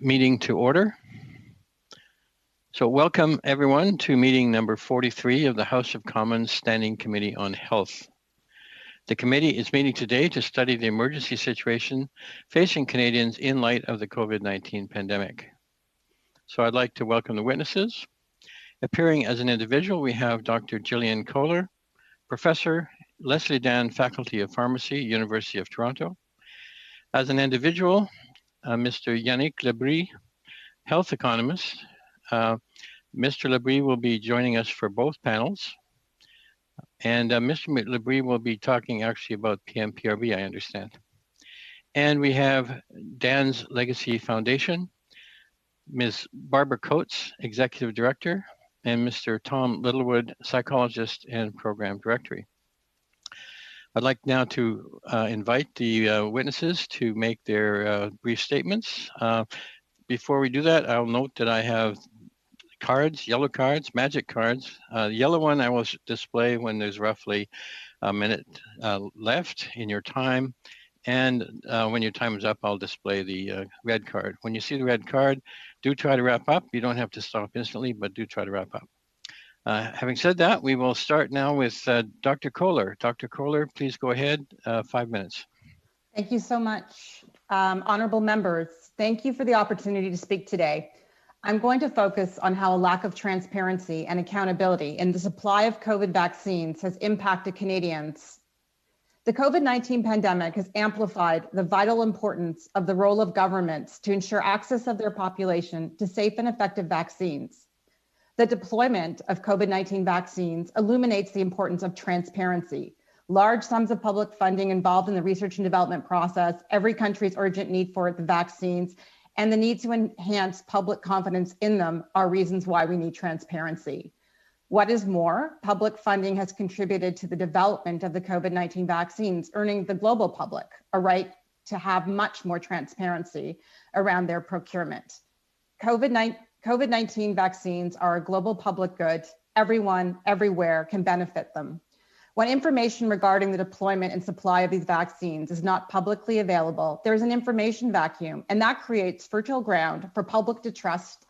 meeting to order. So welcome everyone to meeting number 43 of the House of Commons Standing Committee on Health. The committee is meeting today to study the emergency situation facing Canadians in light of the COVID-19 pandemic. So I'd like to welcome the witnesses. Appearing as an individual, we have Dr. Gillian Kohler, Professor, Leslie Dan Faculty of Pharmacy, University of Toronto. As an individual, Mr. Yannick Lebris, health economist. Mr. Lebris will be joining us for both panels. And Mr. Lebris will be talking actually about PMPRB, I understand. And we have Dan's Legacy Foundation, Ms. Barbara Coates, Executive Director, and Mr. Tom Littlewood, Psychologist and Program Director. I'd like now to invite the witnesses to make their brief statements. Before we do that, I'll note that I have cards, yellow cards, magic cards. The yellow one I will display when there's roughly a minute left in your time. And when your time is up, I'll display the red card. When you see the red card, do try to wrap up. You don't have to stop instantly, but do try to wrap up. Having said that, we will start now with Dr. Kohler. Dr. Kohler, please go ahead, 5 minutes. Thank you so much. Honorable members, thank you for the opportunity to speak today. I'm going to focus on how a lack of transparency and accountability in the supply of COVID vaccines has impacted Canadians. The COVID-19 pandemic has amplified the vital importance of the role of governments to ensure access of their population to safe and effective vaccines. The deployment of COVID-19 vaccines illuminates the importance of transparency. Large sums of public funding involved in the research and development process, every country's urgent need for the vaccines, and the need to enhance public confidence in them are reasons why we need transparency. What is more, public funding has contributed to the development of the COVID-19 vaccines, earning the global public a right to have much more transparency around their procurement. COVID-19 vaccines are a global public good. Everyone, everywhere can benefit them. When information regarding the deployment and supply of these vaccines is not publicly available, there's an information vacuum, and that creates fertile ground for public distrust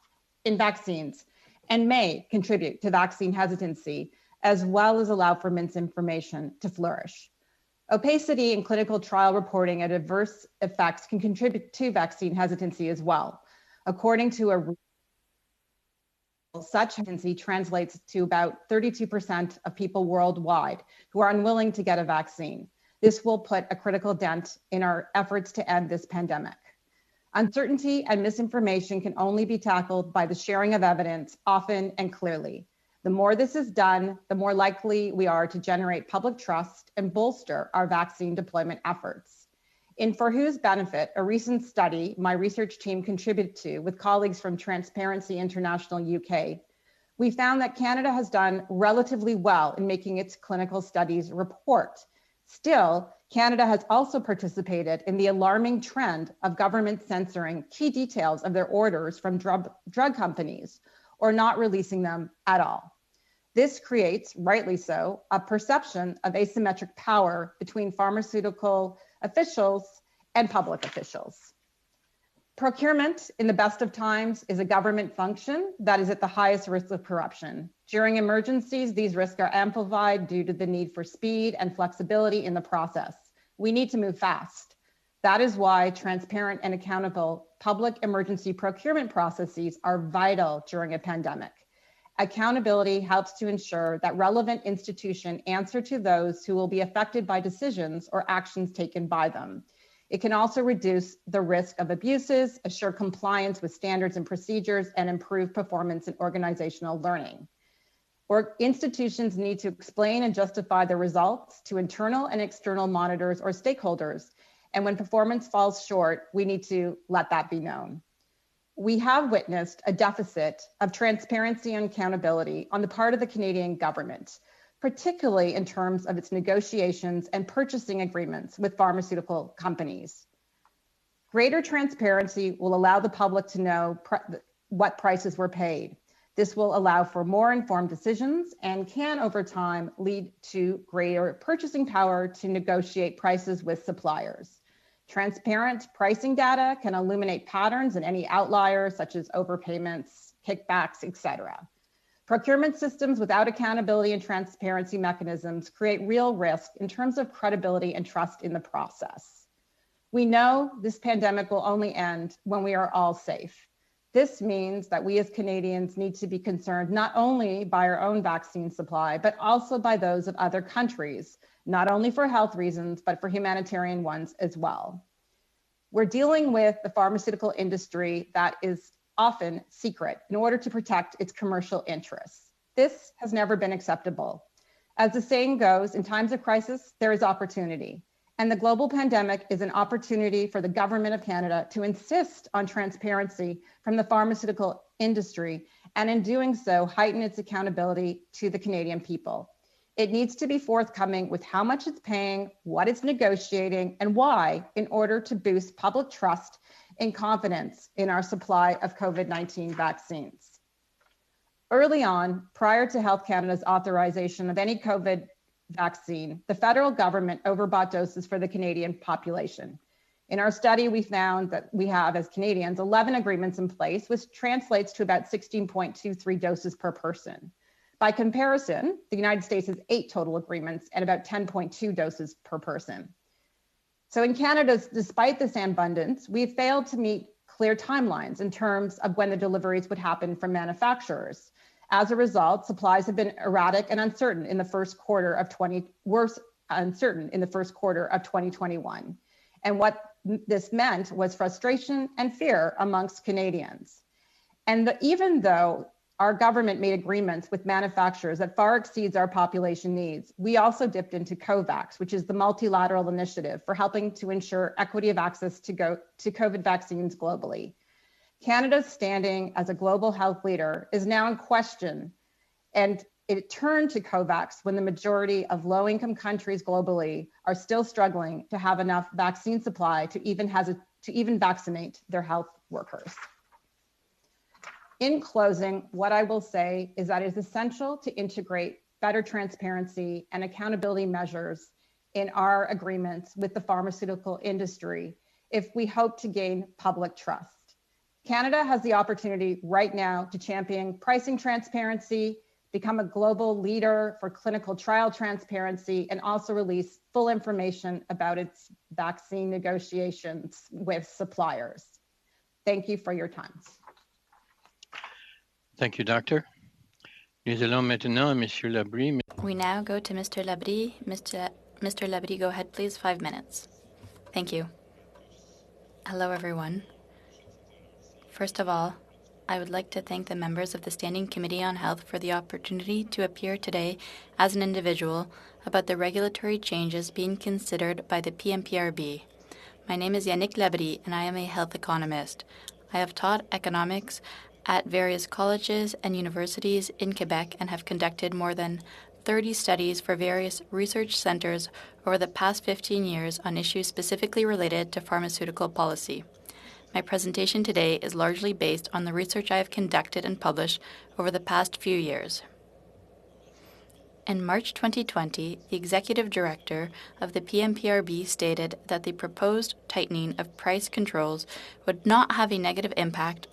in vaccines and may contribute to vaccine hesitancy, as well as allow for misinformation to flourish. Opacity in clinical trial reporting and adverse effects can contribute to vaccine hesitancy as well. According to such hesitancy translates to about 32% of people worldwide who are unwilling to get a vaccine. This will put a critical dent in our efforts to end this pandemic. Uncertainty and misinformation can only be tackled by the sharing of evidence often and clearly. The more this is done, the more likely we are to generate public trust and bolster our vaccine deployment efforts. For whose benefit, a recent study my research team contributed to with colleagues from Transparency International UK, we found that Canada has done relatively well in making its clinical studies report. Still, Canada has also participated in the alarming trend of government censoring key details of their orders from drug companies or not releasing them at all. This creates, rightly so, a perception of asymmetric power between pharmaceutical officials and public officials. Procurement, in the best of times, is a government function that is at the highest risk of corruption. During emergencies, these risks are amplified due to the need for speed and flexibility in the process. We need to move fast. That is why transparent and accountable public emergency procurement processes are vital during a pandemic. Accountability helps to ensure that relevant institutions answer to those who will be affected by decisions or actions taken by them. It can also reduce the risk of abuses, assure compliance with standards and procedures, and improve performance in organizational learning. Institutions need to explain and justify the results to internal and external monitors or stakeholders. And when performance falls short, we need to let that be known. We have witnessed a deficit of transparency and accountability on the part of the Canadian government, particularly in terms of its negotiations and purchasing agreements with pharmaceutical companies. Greater transparency will allow the public to know what prices were paid. This will allow for more informed decisions and can, over time, lead to greater purchasing power to negotiate prices with suppliers. Transparent pricing data can illuminate patterns and any outliers such as overpayments, kickbacks, etc. Procurement systems without accountability and transparency mechanisms create real risk in terms of credibility and trust in the process. We know this pandemic will only end when we are all safe. This means that we as Canadians need to be concerned not only by our own vaccine supply, but also by those of other countries, not only for health reasons, but for humanitarian ones as well. We're dealing with the pharmaceutical industry that is often secret in order to protect its commercial interests. This has never been acceptable. As the saying goes, in times of crisis, there is opportunity. And the global pandemic is an opportunity for the government of Canada to insist on transparency from the pharmaceutical industry, and in doing so, heighten its accountability to the Canadian people. It needs to be forthcoming with how much it's paying, what it's negotiating, and why, in order to boost public trust and confidence in our supply of COVID-19 vaccines. Early on, prior to Health Canada's authorization of any COVID vaccine, the federal government overbought doses for the Canadian population. In our study, we found that we have, as Canadians, 11 agreements in place, which translates to about 16.23 doses per person. By comparison, the United States has 8 total agreements and about 10.2 doses per person. So in Canada, despite this abundance, we've failed to meet clear timelines in terms of when the deliveries would happen from manufacturers. As a result, supplies have been erratic and uncertain in the first quarter of 2021. And what this meant was frustration and fear amongst Canadians. And even though our government made agreements with manufacturers that far exceeds our population needs, we also dipped into COVAX, which is the multilateral initiative for helping to ensure equity of access to COVID vaccines globally. Canada's standing as a global health leader is now in question, and it turned to COVAX when the majority of low-income countries globally are still struggling to have enough vaccine supply to even vaccinate their health workers. In closing, what I will say is that it is essential to integrate better transparency and accountability measures in our agreements with the pharmaceutical industry if we hope to gain public trust. Canada has the opportunity right now to champion pricing transparency, become a global leader for clinical trial transparency, and also release full information about its vaccine negotiations with suppliers. Thank you for your time. Thank you, Doctor. Nous allons maintenant à Monsieur Labrie. We now go to Mr. Labrie. Mr. Labrie, go ahead, please, 5 minutes. Thank you. Hello, everyone. First of all, I would like to thank the members of the Standing Committee on Health for the opportunity to appear today as an individual about the regulatory changes being considered by the PMPRB. My name is Yannick Labrie, and I am a health economist. I have taught economics at various colleges and universities in Quebec and have conducted more than 30 studies for various research centers over the past 15 years on issues specifically related to pharmaceutical policy. My presentation today is largely based on the research I have conducted and published over the past few years. In March 2020, the executive director of the PMPRB stated that the proposed tightening of price controls would not have a negative impact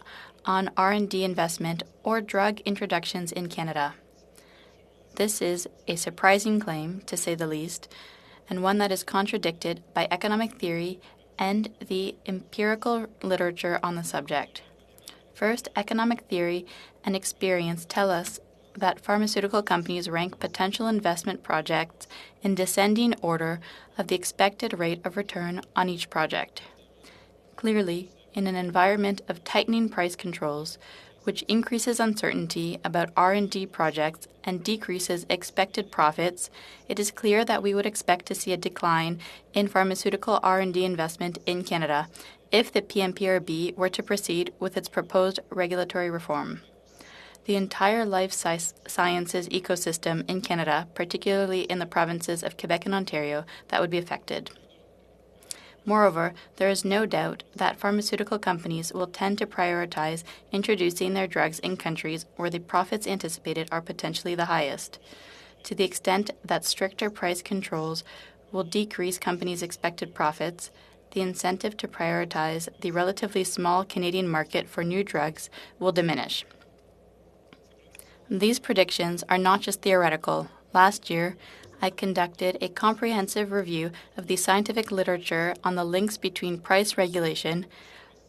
on R&D investment or drug introductions in Canada. This is a surprising claim, to say the least, and one that is contradicted by economic theory and the empirical literature on the subject. First, economic theory and experience tell us that pharmaceutical companies rank potential investment projects in descending order of the expected rate of return on each project. Clearly, in an environment of tightening price controls, which increases uncertainty about R&D projects and decreases expected profits, it is clear that we would expect to see a decline in pharmaceutical R&D investment in Canada if the PMPRB were to proceed with its proposed regulatory reform. The entire life sciences ecosystem in Canada, particularly in the provinces of Quebec and Ontario, that would be affected. Moreover, there is no doubt that pharmaceutical companies will tend to prioritize introducing their drugs in countries where the profits anticipated are potentially the highest. To the extent that stricter price controls will decrease companies' expected profits, the incentive to prioritize the relatively small Canadian market for new drugs will diminish. These predictions are not just theoretical. Last year, I conducted a comprehensive review of the scientific literature on the links between price regulation,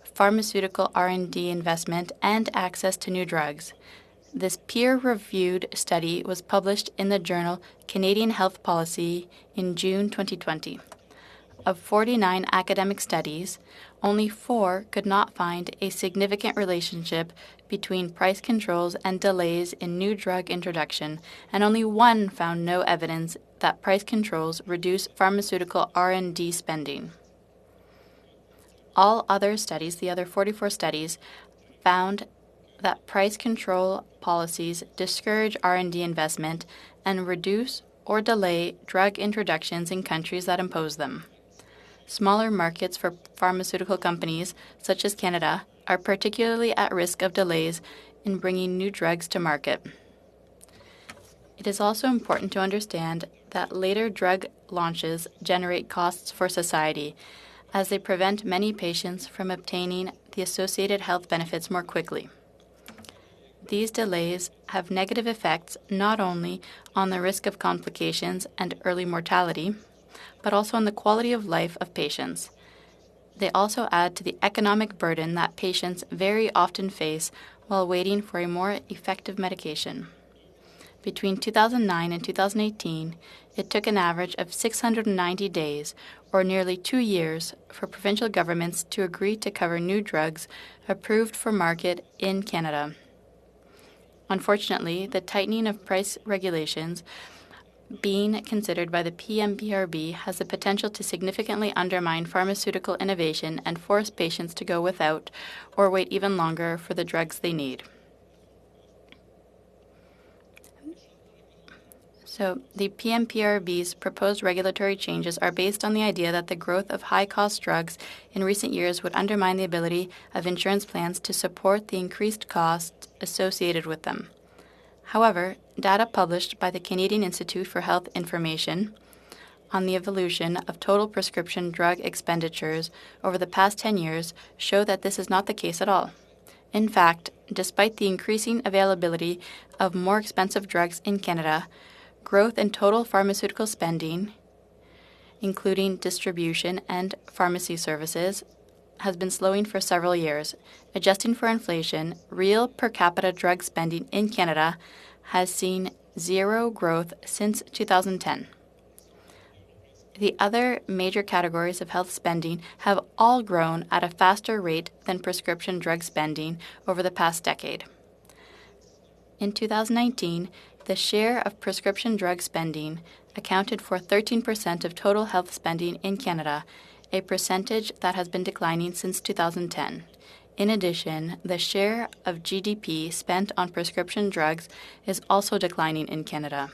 pharmaceutical R&D investment, and access to new drugs. This peer-reviewed study was published in the journal Canadian Health Policy in June 2020. Of 49 academic studies, only 4 could not find a significant relationship between price controls and delays in new drug introduction, and only 1 found no evidence that price controls reduce pharmaceutical R&D spending. All other studies, the other 44 studies, found that price control policies discourage R&D investment and reduce or delay drug introductions in countries that impose them. Smaller markets for pharmaceutical companies, such as Canada, are particularly at risk of delays in bringing new drugs to market. It is also important to understand that later drug launches generate costs for society, as they prevent many patients from obtaining the associated health benefits more quickly. These delays have negative effects not only on the risk of complications and early mortality, but also on the quality of life of patients. They also add to the economic burden that patients very often face while waiting for a more effective medication. Between 2009 and 2018, it took an average of 690 days, or nearly 2 years, for provincial governments to agree to cover new drugs approved for market in Canada. Unfortunately, the tightening of price regulations being considered by the PMPRB has the potential to significantly undermine pharmaceutical innovation and force patients to go without or wait even longer for the drugs they need. So, the PMPRB's proposed regulatory changes are based on the idea that the growth of high-cost drugs in recent years would undermine the ability of insurance plans to support the increased costs associated with them. However, data published by the Canadian Institute for Health Information on the evolution of total prescription drug expenditures over the past 10 years show that this is not the case at all. In fact, despite the increasing availability of more expensive drugs in Canada, growth in total pharmaceutical spending, including distribution and pharmacy services, has been slowing for several years. Adjusting for inflation, real per capita drug spending in Canada has seen zero growth since 2010. The other major categories of health spending have all grown at a faster rate than prescription drug spending over the past decade. In 2019, the share of prescription drug spending accounted for 13% of total health spending in Canada, a percentage that has been declining since 2010. In addition, the share of GDP spent on prescription drugs is also declining in Canada,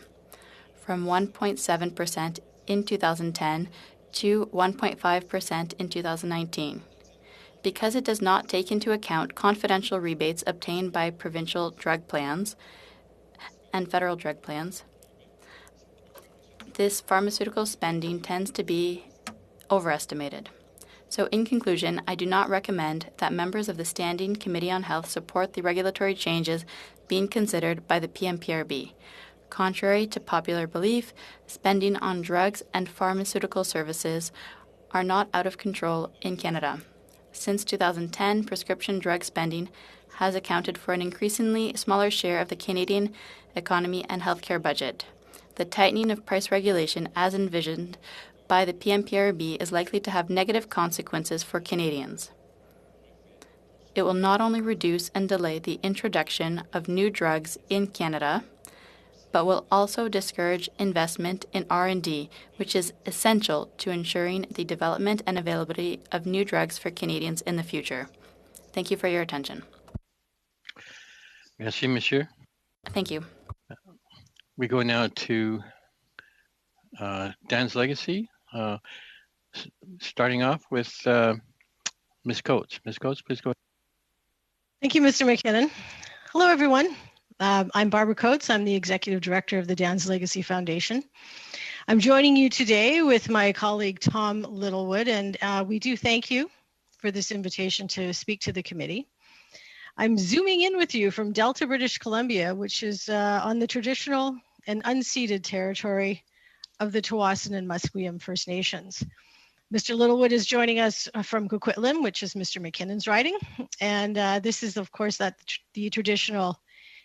from 1.7% in 2010 to 1.5% in 2019. Because it does not take into account confidential rebates obtained by provincial drug plans and federal drug plans, this pharmaceutical spending tends to be overestimated. So in conclusion, I do not recommend that members of the Standing Committee on Health support the regulatory changes being considered by the PMPRB. Contrary to popular belief, spending on drugs and pharmaceutical services are not out of control in Canada. Since 2010, prescription drug spending has accounted for an increasingly smaller share of the Canadian economy and healthcare budget. The tightening of price regulation as envisioned by the PMPRB is likely to have negative consequences for Canadians. It will not only reduce and delay the introduction of new drugs in Canada, but will also discourage investment in R&D, which is essential to ensuring the development and availability of new drugs for Canadians in the future. Thank you for your attention. Merci, monsieur. Thank you. We go now to Dan's legacy, starting off with Ms. Coates. Ms. Coates, please go ahead. Thank you, Mr. McKinnon. Hello, everyone. I'm Barbara Coates. I'm the Executive Director of the Dan's Legacy Foundation. I'm joining you today with my colleague Tom Littlewood, and we do thank you for this invitation to speak to the committee. I'm zooming in with you from Delta, British Columbia, which is on the traditional and unceded territory of the Tsawwassen and Musqueam First Nations. Mr. Littlewood is joining us from Coquitlam, which is Mr. McKinnon's riding, and this is, of course, the traditional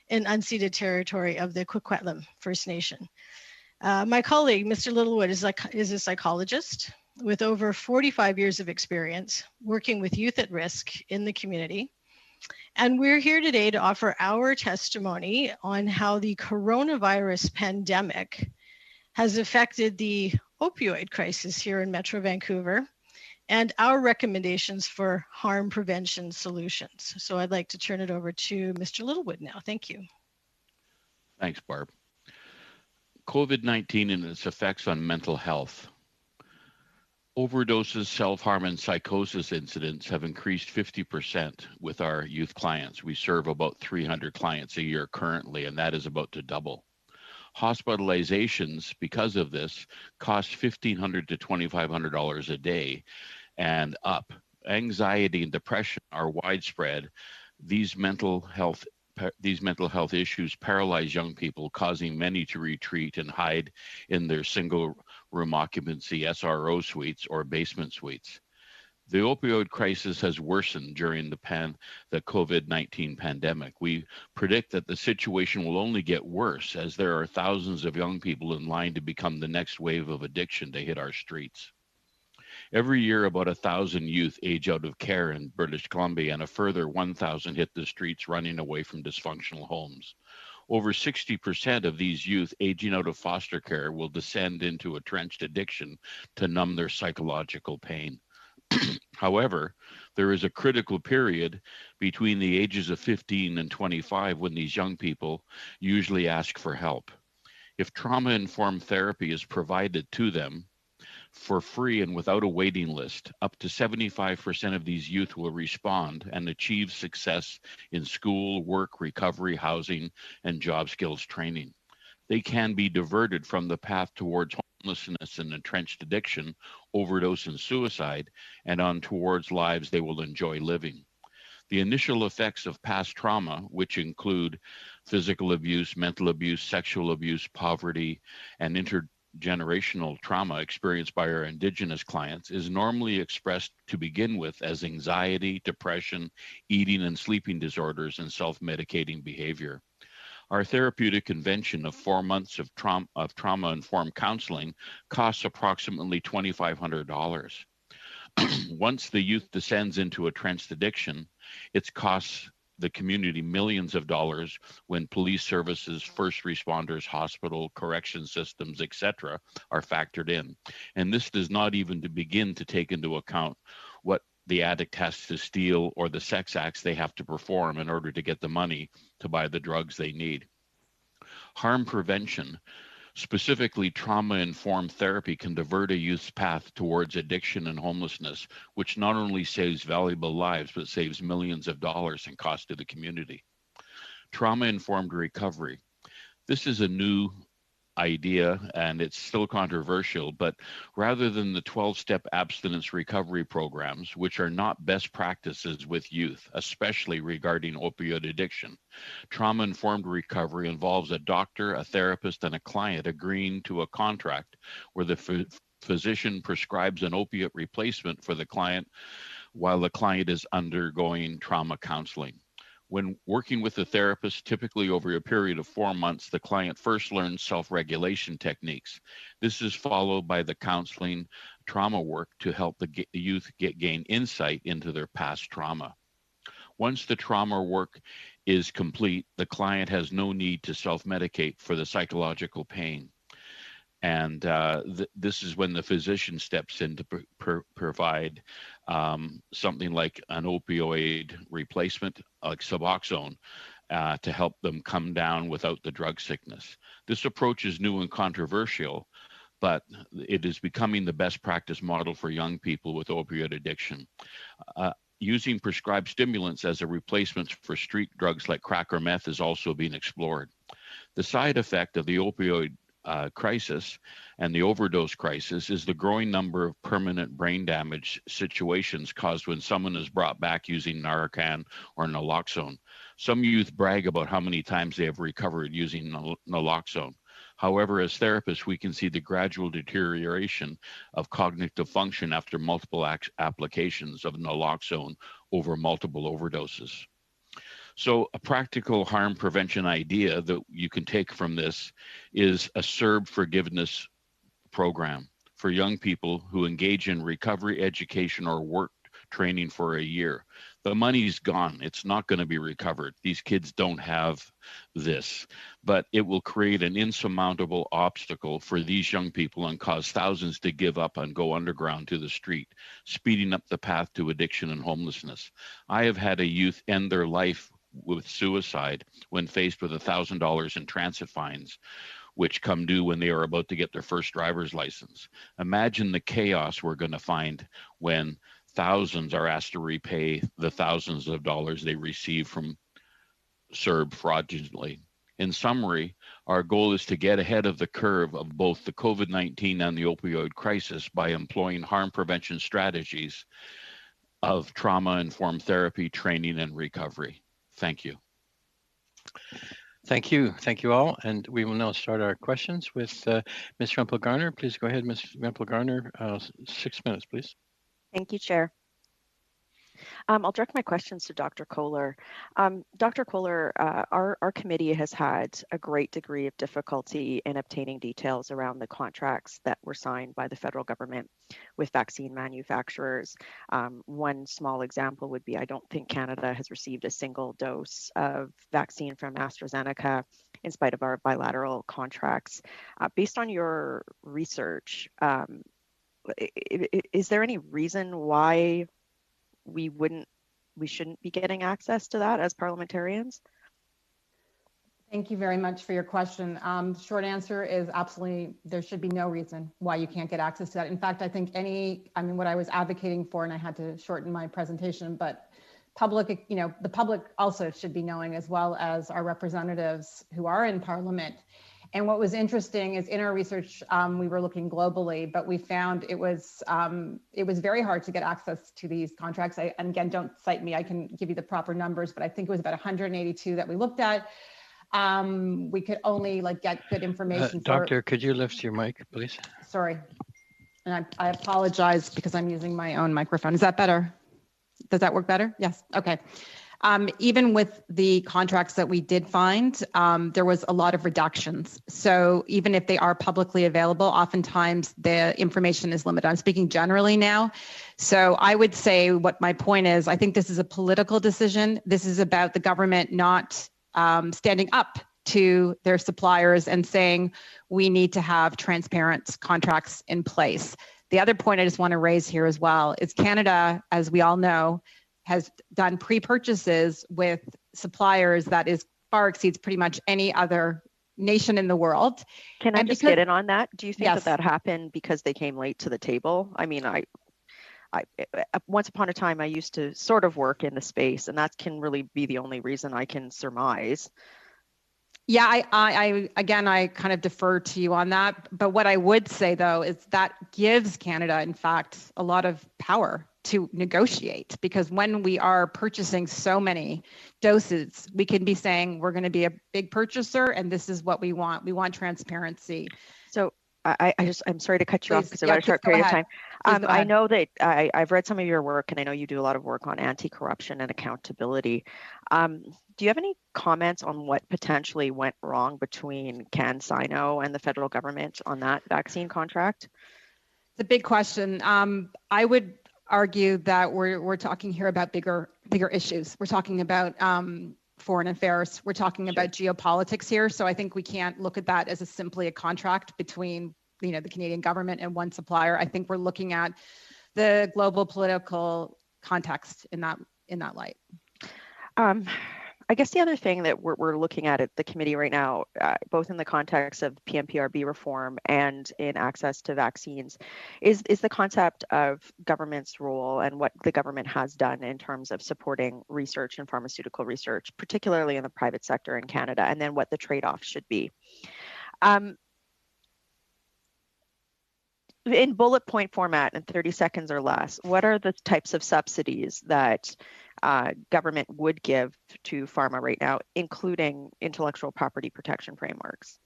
and unceded territory of the Coquitlam First Nation. My colleague, Mr. Littlewood, is a psychologist with over 45 years of experience working with youth at risk in the community. And we're here today to offer our testimony on how the coronavirus pandemic has affected the opioid crisis here in Metro Vancouver and our recommendations for harm prevention solutions. So I'd like to turn it over to Mr. Littlewood now. Thank you. Thanks, Barb. COVID-19 and its effects on mental health. Overdoses, self-harm, and psychosis incidents have increased 50% with our youth clients. We serve about 300 clients a year currently, and that is about to double. Hospitalizations, because of this, cost $1,500 to $2,500 a day and up. Anxiety and depression are widespread. These mental health issues paralyze young people, causing many to retreat and hide in their single room occupancy SRO suites or basement suites. The opioid crisis has worsened during the COVID-19 pandemic. We predict that the situation will only get worse as there are thousands of young people in line to become the next wave of addiction to hit our streets. Every year, about 1,000 youth age out of care in British Columbia, and a further 1,000 hit the streets running away from dysfunctional homes. Over 60% of these youth aging out of foster care will descend into entrenched addiction to numb their psychological pain. However, there is a critical period between the ages of 15 and 25 when these young people usually ask for help. If trauma-informed therapy is provided to them, for free and without a waiting list, up to 75% of these youth will respond and achieve success in school, work, recovery, housing, and job skills training. They can be diverted from the path towards homelessness and entrenched addiction, overdose and suicide, and on towards lives they will enjoy living. The initial effects of past trauma, which include physical abuse, mental abuse, sexual abuse, poverty, and intergenerational trauma experienced by our Indigenous clients, is normally expressed to begin with as anxiety, depression, eating and sleeping disorders, and self-medicating behavior. Our therapeutic convention of 4 months of trauma-informed counseling costs approximately $2,500. Once the youth descends into entrenched addiction, it costs the community millions of dollars when police services, first responders, hospital, correction systems, etc. are factored in. And this does not even begin to take into account what the addict has to steal or the sex acts they have to perform in order to get the money to buy the drugs they need. Harm prevention, specifically trauma-informed therapy, can divert a youth's path towards addiction and homelessness, which not only saves valuable lives, but saves millions of dollars in cost to the community. Trauma-informed recovery. This is a new idea and it's still controversial, but rather than the 12-step abstinence recovery programs, which are not best practices with youth, especially regarding opioid addiction, trauma-informed recovery involves a doctor, a therapist, and a client agreeing to a contract where the physician prescribes an opiate replacement for the client while the client is undergoing trauma counseling. When working with a therapist, typically over a period of 4 months, the client first learns self-regulation techniques. This is followed by the counseling trauma work to help the youth gain insight into their past trauma. Once the trauma work is complete, the client has no need to self-medicate for the psychological pain. And this is when the physician steps in to provide something like an opioid replacement, like Suboxone, to help them come down without the drug sickness. This approach is new and controversial, but it is becoming the best practice model for young people with opioid addiction. Using prescribed stimulants as a replacement for street drugs like crack or meth is also being explored. The side effect of the opioid crisis and the overdose crisis is the growing number of permanent brain damage situations caused when someone is brought back using Narcan or naloxone. Some youth brag about how many times they have recovered using naloxone. However, as therapists, we can see the gradual deterioration of cognitive function after multiple applications of naloxone over multiple overdoses. So a practical harm prevention idea that you can take from this is a CERB forgiveness program for young people who engage in recovery, education, or work training for a year. The money's gone. It's not going to be recovered. These kids don't have this, but it will create an insurmountable obstacle for these young people and cause thousands to give up and go underground to the street, speeding up the path to addiction and homelessness. I have had a youth end their life with suicide when faced with $1,000 in transit fines, which come due when they are about to get their first driver's license. Imagine the chaos we're going to find when thousands are asked to repay the thousands of dollars they receive from CERB fraudulently. In summary, our goal is to get ahead of the curve of both the COVID-19 and the opioid crisis by employing harm prevention strategies of trauma-informed therapy, training, and recovery. Thank you. Thank you. Thank you all. And we will now start our questions with Ms. Rempel-Garner. Please go ahead, Ms. Rempel-Garner. 6 minutes, please. Thank you, Chair. I'll direct my questions to Dr. Kohler. Dr. Kohler, our committee has had a great degree of difficulty in obtaining details around the contracts that were signed by the federal government with vaccine manufacturers. One small example would be, I don't think Canada has received a single dose of vaccine from AstraZeneca in spite of our bilateral contracts. Based on your research, is there any reason why we shouldn't be getting access to that as parliamentarians? Thank you very much for your question. The short answer is absolutely, there should be no reason why you can't get access to that. In fact, I think what I was advocating for, and I had to shorten my presentation, but the public also should be knowing, as well as our representatives who are in Parliament. And what was interesting is in our research, we were looking globally, but we found it was very hard to get access to these contracts. And again, don't cite me, I can give you the proper numbers, but I think it was about 182 that we looked at. We could only get good information. Doctor, could you lift your mic, please? Sorry. And I apologize because I'm using my own microphone. Is that better? Does that work better? Yes. Okay. Even with the contracts that we did find, there was a lot of reductions. So even if they are publicly available, oftentimes the information is limited. I'm speaking generally now. So I would say what my point is, I think this is a political decision. This is about the government not standing up to their suppliers and saying, we need to have transparent contracts in place. The other point I just want to raise here as well is Canada, as we all know, has done pre-purchases with suppliers that far exceeds pretty much any other nation in the world. Can I just get in on that? Do you think that happened because they came late to the table? I mean, I once upon a time, I used to sort of work in the space, and that can really be the only reason I can surmise. Yeah, I kind of defer to you on that. But what I would say, though, is that gives Canada, in fact, a lot of power to negotiate, because when we are purchasing so many doses, we can be saying we're going to be a big purchaser and this is what we want. We want transparency. So I'm sorry to cut you off because I've got a short period of time. I know that I've read some of your work, and I know you do a lot of work on anti-corruption and accountability. Do you have any comments on what potentially went wrong between CanSino and the federal government on that vaccine contract? It's a big question. I would argue that we're talking here about bigger issues. We're talking about foreign affairs. We're talking about geopolitics here. So I think we can't look at that as simply a contract between the Canadian government and one supplier. I think we're looking at the global political context in that light. I guess the other thing that we're looking at the committee right now, both in the context of PMPRB reform and in access to vaccines, is the concept of government's role and what the government has done in terms of supporting research and pharmaceutical research, particularly in the private sector in Canada, and then what the trade-offs should be. in bullet point format in 30 seconds or less, what are the types of subsidies that government would give to pharma right now, including intellectual property protection frameworks?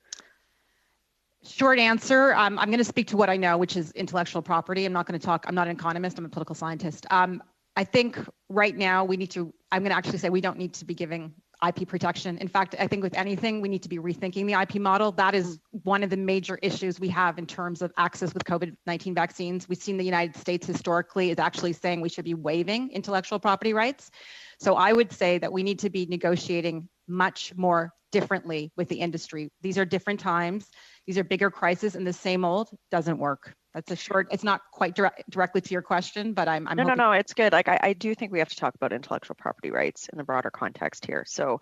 Short answer, I'm going to speak to what I know, which is intellectual property. I'm not an economist, I'm a political scientist. I think right now I'm going to actually say we don't need to be giving IP protection. In fact, I think with anything, we need to be rethinking the IP model. That is one of the major issues we have in terms of access with COVID-19 vaccines. We've seen the United States historically is actually saying we should be waiving intellectual property rights. So I would say that we need to be negotiating much more differently with the industry. These are different times. These are bigger crises, and the same old doesn't work. That's a short, it's not quite directly to your question, but I'm No, it's good. Like I do think we have to talk about intellectual property rights in the broader context here. So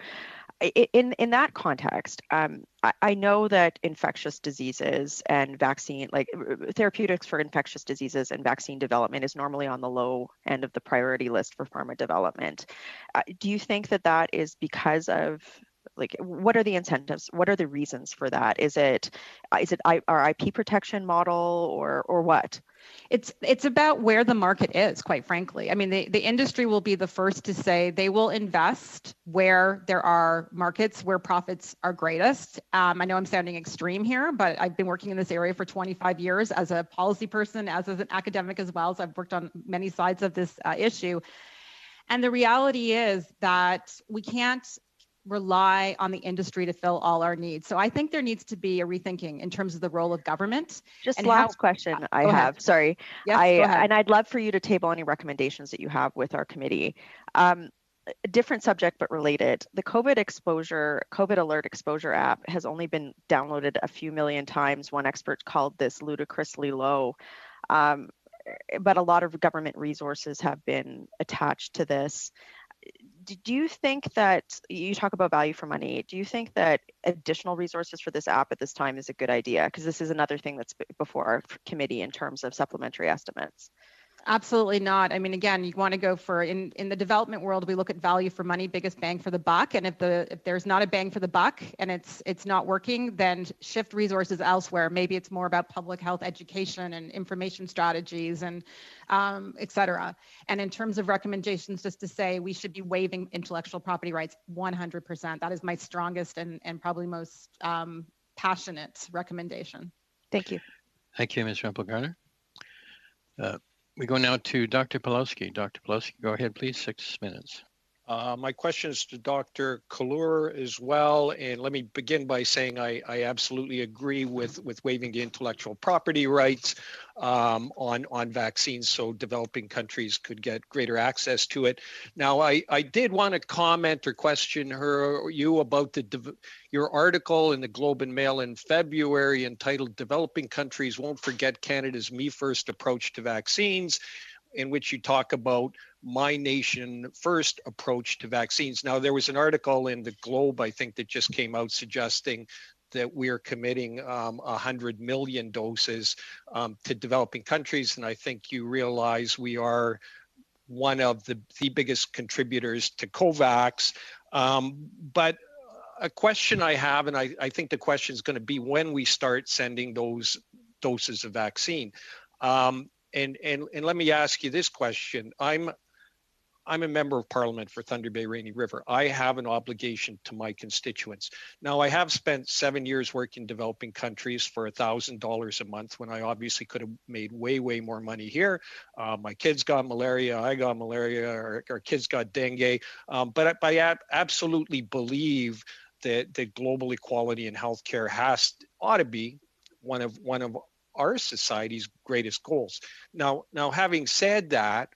in that context, I know that infectious diseases and vaccine, like therapeutics for infectious diseases and vaccine development is normally on the low end of the priority list for pharma development. Do you think that that is because of, like, what are the incentives? What are the reasons for that? Is it our IP protection model or what? It's about where the market is, quite frankly. I mean, the industry will be the first to say they will invest where there are markets where profits are greatest. I know I'm sounding extreme here, but I've been working in this area for 25 years as a policy person, as an academic as well. So I've worked on many sides of this issue. And the reality is that we can't rely on the industry to fill all our needs. So I think there needs to be a rethinking in terms of the role of government. Just and last question I have, ahead. Sorry. Yes, go ahead. And I'd love for you to table any recommendations that you have with our committee. Different subject, but related. The COVID Alert Exposure app has only been downloaded a few million times. One expert called this ludicrously low. But a lot of government resources have been attached to this. Do you think that, you talk about value for money, do you think that additional resources for this app at this time is a good idea? Because this is another thing that's before our committee in terms of supplementary estimates. Absolutely not. I mean, again, you want to go for, in the development world, we look at value for money, biggest bang for the buck. And if there's not a bang for the buck and it's not working, then shift resources elsewhere. Maybe it's more about public health education and information strategies and et cetera. And in terms of recommendations, just to say we should be waiving intellectual property rights 100%. That is my strongest and probably most passionate recommendation. Thank you. Thank you, Ms. Rempel-Garner. We go now to Dr. Pawlowski. Dr. Pawlowski, go ahead, please, 6 minutes. My question is to Dr. Kollur as well. And let me begin by saying I absolutely agree with waiving the intellectual property rights on vaccines so developing countries could get greater access to it. Now, I did want to comment or question you about your article in the Globe and Mail in February entitled "Developing Countries Won't Forget Canada's Me First Approach to Vaccines," in which you talk about my nation first approach to vaccines. Now, there was an article in the Globe, I think, that just came out suggesting that we're committing 100 million doses to developing countries. And I think you realize we are one of the biggest contributors to COVAX. But a question I have, and I think the question is going to be when we start sending those doses of vaccine. And let me ask you this question. I'm a member of Parliament for Thunder Bay Rainy River. I have an obligation to my constituents. Now, I have spent 7 years working in developing countries for $1,000 a month when I obviously could have made way, way more money here. My kids got malaria, I got malaria, our kids got dengue. But I absolutely believe that global equality in healthcare ought to be one of our society's greatest goals. Now, having said that,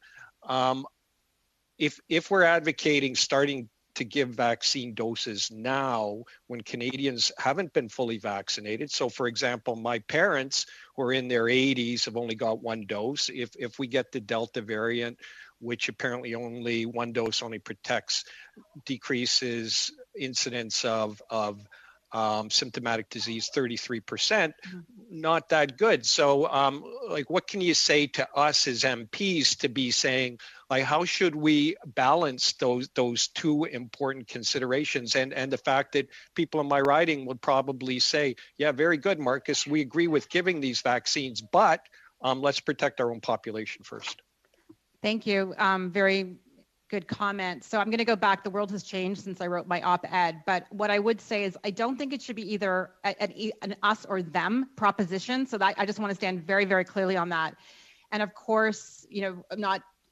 if we're advocating starting to give vaccine doses now when Canadians haven't been fully vaccinated, so for example, my parents who are in their 80s have only got one dose. If we get the Delta variant, which apparently only one dose only decreases incidence of symptomatic disease 33%, not that good. So like, what can you say to us as MPs to be saying, like, how should we balance those two important considerations and the fact that people in my riding would probably say, yeah, very good, Marcus, we agree with giving these vaccines, but let's protect our own population first. Thank you. Very good comment. So I'm going to go back. The world has changed since I wrote my op-ed, but what I would say is I don't think it should be either an us or them proposition. So that I just want to stand very, very clearly on that. And of course,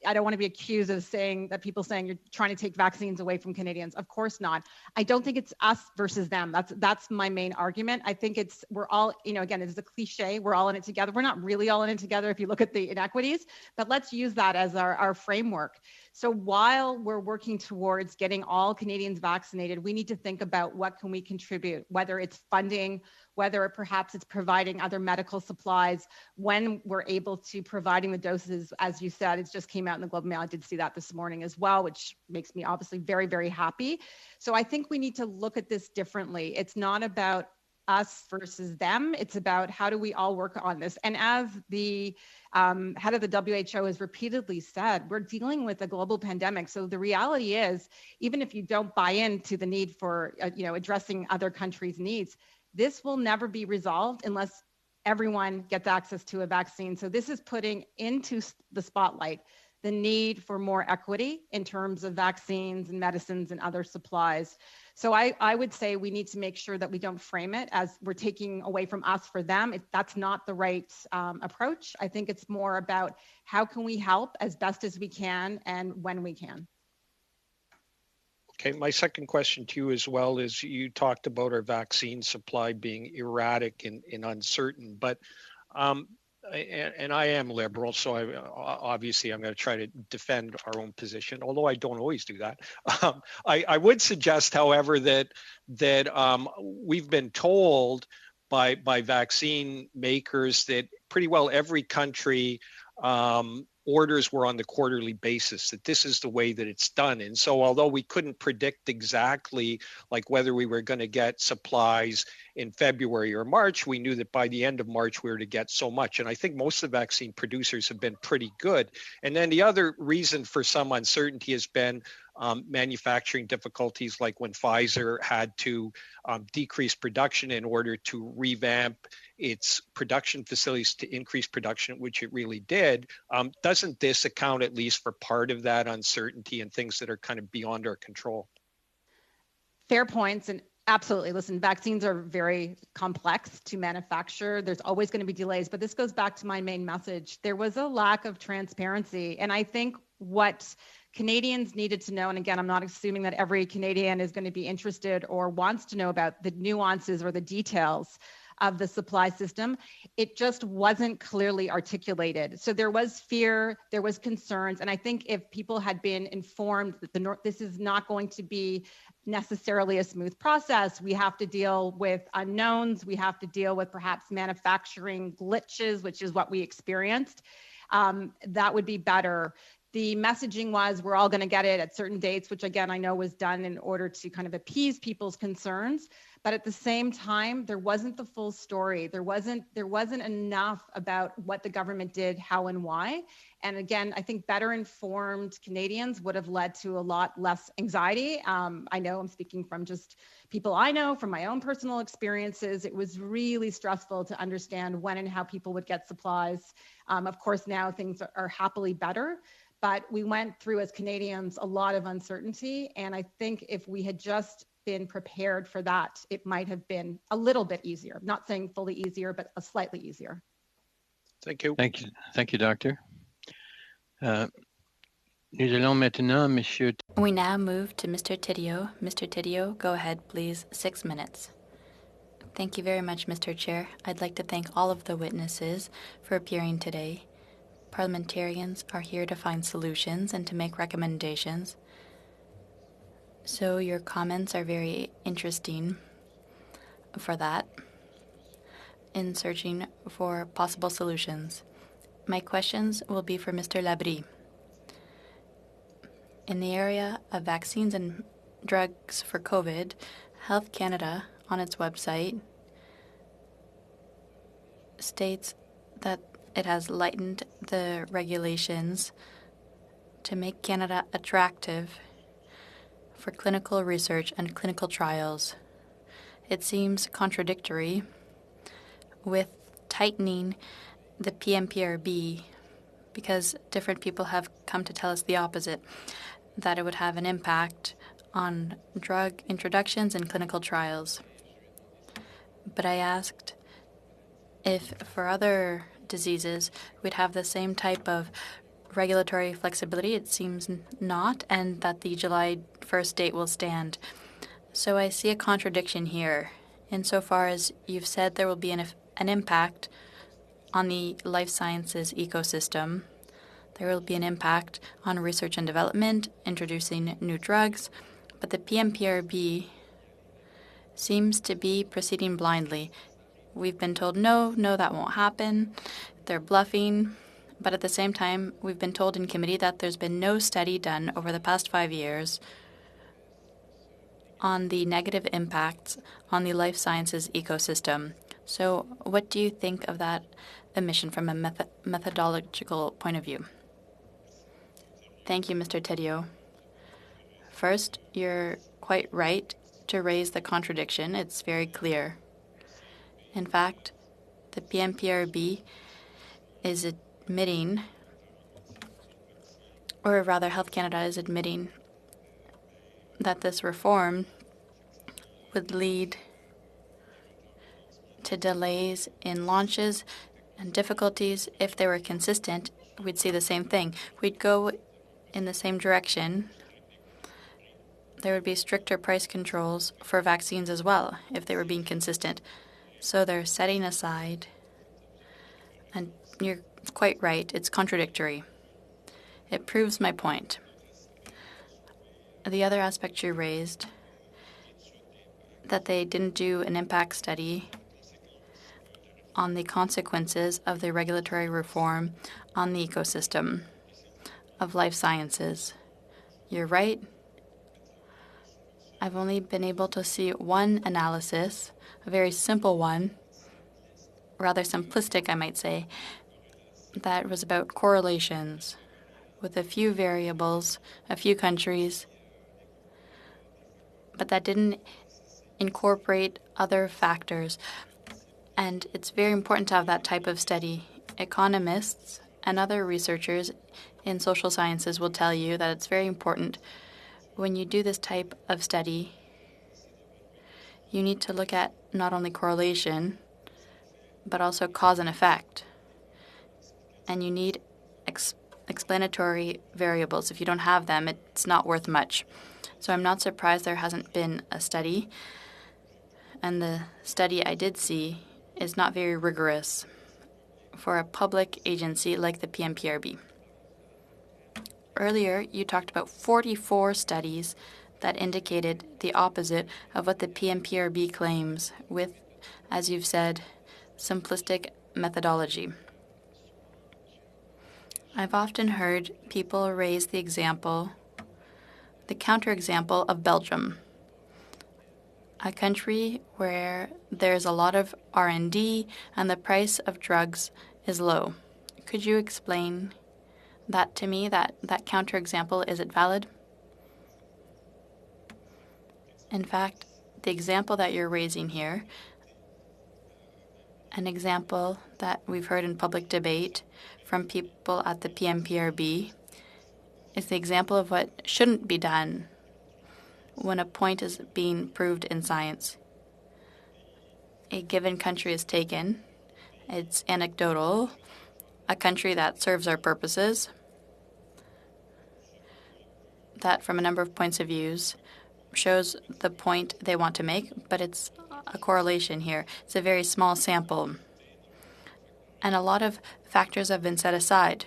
I don't want to be accused of saying that people saying you're trying to take vaccines away from Canadians. Of course not. I don't think it's us versus them. That's my main argument. I think we're all, again, it's a cliche. We're all in it together. We're not really all in it together if you look at the inequities, but let's use that as our framework. So while we're working towards getting all Canadians vaccinated, we need to think about what can we contribute, whether it's funding, whether perhaps it's providing other medical supplies when we're able to providing the doses. As you said, it just came out in the Globe and Mail. I did see that this morning as well, which makes me obviously very, very happy. So I think we need to look at this differently. It's not about us versus them. It's about how do we all work on this. And as the head of the WHO has repeatedly said, we're dealing with a global pandemic. So the reality is, even if you don't buy into the need for addressing other countries' needs, this will never be resolved unless everyone gets access to a vaccine. So this is putting into the spotlight the need for more equity in terms of vaccines and medicines and other supplies. So I would say we need to make sure that we don't frame it as we're taking away from us for them. That's not the right approach. I think it's more about how can we help as best as we can and when we can. Okay, my second question to you as well is you talked about our vaccine supply being erratic and uncertain, but and I am liberal, so obviously I'm going to try to defend our own position, although I don't always do that. I would suggest, however, that we've been told by vaccine makers that pretty well every country orders were on the quarterly basis, that this is the way that it's done. And so although we couldn't predict exactly like whether we were going to get supplies in February or March, we knew that by the end of March we were to get so much. And I think most of the vaccine producers have been pretty good. And then the other reason for some uncertainty has been manufacturing difficulties, like when Pfizer had to decrease production in order to revamp its production facilities to increase production, which it really did. Doesn't this account at least for part of that uncertainty and things that are kind of beyond our control? Fair points. And absolutely. Listen, vaccines are very complex to manufacture. There's always going to be delays, but this goes back to my main message. There was a lack of transparency. And I think what Canadians needed to know, and again, I'm not assuming that every Canadian is going to be interested or wants to know about the nuances or the details of the supply system. It just wasn't clearly articulated. So there was fear, there was concerns. And I think if people had been informed that this is not going to be necessarily a smooth process, we have to deal with unknowns, we have to deal with perhaps manufacturing glitches, which is what we experienced, that would be better. The messaging was we're all going to get it at certain dates, which again, I know was done in order to kind of appease people's concerns. But at the same time, there wasn't the full story. There wasn't enough about what the government did, how and why. And again, I think better informed Canadians would have led to a lot less anxiety. I know I'm speaking from just people I know from my own personal experiences. It was really stressful to understand when and how people would get supplies. Of course, now things are happily better. But we went through as Canadians a lot of uncertainty. And I think if we had just been prepared for that, it might have been a little bit easier. I'm not saying fully easier, but a slightly easier. Thank you. Thank you. Thank you, Doctor. Nous allons maintenant, Monsieur. We now move to Mr. Tidio. Mr. Tidio, go ahead, please. 6 minutes. Thank you very much, Mr. Chair. I'd like to thank all of the witnesses for appearing today. Parliamentarians are here to find solutions and to make recommendations. So your comments are very interesting for that, in searching for possible solutions. My questions will be for Mr. Labrie. In the area of vaccines and drugs for COVID, Health Canada, on its website, states that it has lightened the regulations to make Canada attractive for clinical research and clinical trials. It seems contradictory with tightening the PMPRB, because different people have come to tell us the opposite, that it would have an impact on drug introductions and clinical trials. But I asked if for other diseases we'd have the same type of regulatory flexibility. It seems not, and that the July 1st date will stand. So I see a contradiction here, insofar as you've said there will be an impact on the life sciences ecosystem. There will be an impact on research and development, introducing new drugs, but the PMPRB seems to be proceeding blindly. We've been told, no, that won't happen. They're bluffing. But at the same time, we've been told in committee that there's been no study done over the past 5 years on the negative impacts on the life sciences ecosystem. So what do you think of that omission from a methodological point of view? Thank you, Mr. Tedio. First, you're quite right to raise the contradiction. It's very clear. In fact, the PMPRB is admitting, or rather Health Canada is admitting, that this reform would lead to delays in launches and difficulties. If they were consistent, we'd see the same thing. We'd go in the same direction. There would be stricter price controls for vaccines as well if they were being consistent. So they're setting aside, and you're quite right, it's contradictory. It proves my point. The other aspect you raised, that they didn't do an impact study on the consequences of the regulatory reform on the ecosystem of life sciences. You're right. I've only been able to see one analysis, a very simple one, rather simplistic, I might say, that was about correlations with a few variables, a few countries, but that didn't incorporate other factors. And it's very important to have that type of study. Economists and other researchers in social sciences will tell you that it's very important when you do this type of study. You need to look at not only correlation, but also cause and effect. And you need explanatory variables. If you don't have them, it's not worth much. So I'm not surprised there hasn't been a study. And the study I did see is not very rigorous for a public agency like the PMPRB. Earlier, you talked about 44 studies that indicated the opposite of what the PMPRB claims with, as you've said, simplistic methodology. I've often heard people raise the counterexample of Belgium, a country where there's a lot of R&D and the price of drugs is low. Could you explain that to me, that counterexample? Is it valid? In fact, the example that you're raising here, an example that we've heard in public debate from people at the PMPRB, is the example of what shouldn't be done when a point is being proved in science. A given country is taken, it's anecdotal, a country that serves our purposes, that from a number of points of views shows the point they want to make, but it's a correlation here. It's a very small sample. And a lot of factors have been set aside.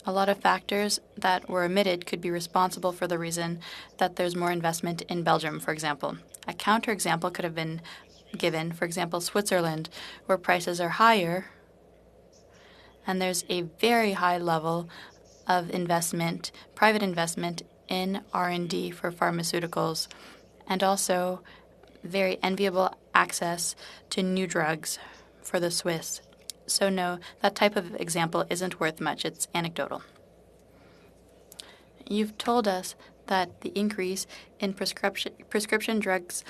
A lot of factors that were omitted could be responsible for the reason that there's more investment in Belgium, for example. A counterexample could have been given, for example, Switzerland, where prices are higher and there's a very high level of investment, private investment in R&D for pharmaceuticals, and also very enviable access to new drugs for the Swiss. So no, that type of example isn't worth much. It's anecdotal. You've told us that the increase in prescription drugs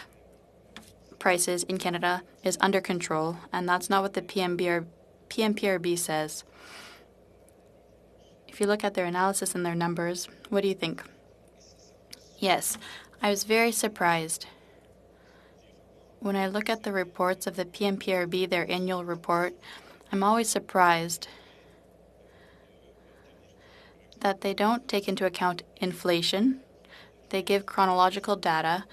prices in Canada is under control, and that's not what the PMPRB says. If you look at their analysis and their numbers, what do you think? Yes, I was very surprised. When I look at the reports of the PMPRB, their annual report, I'm always surprised that they don't take into account inflation. They give chronological data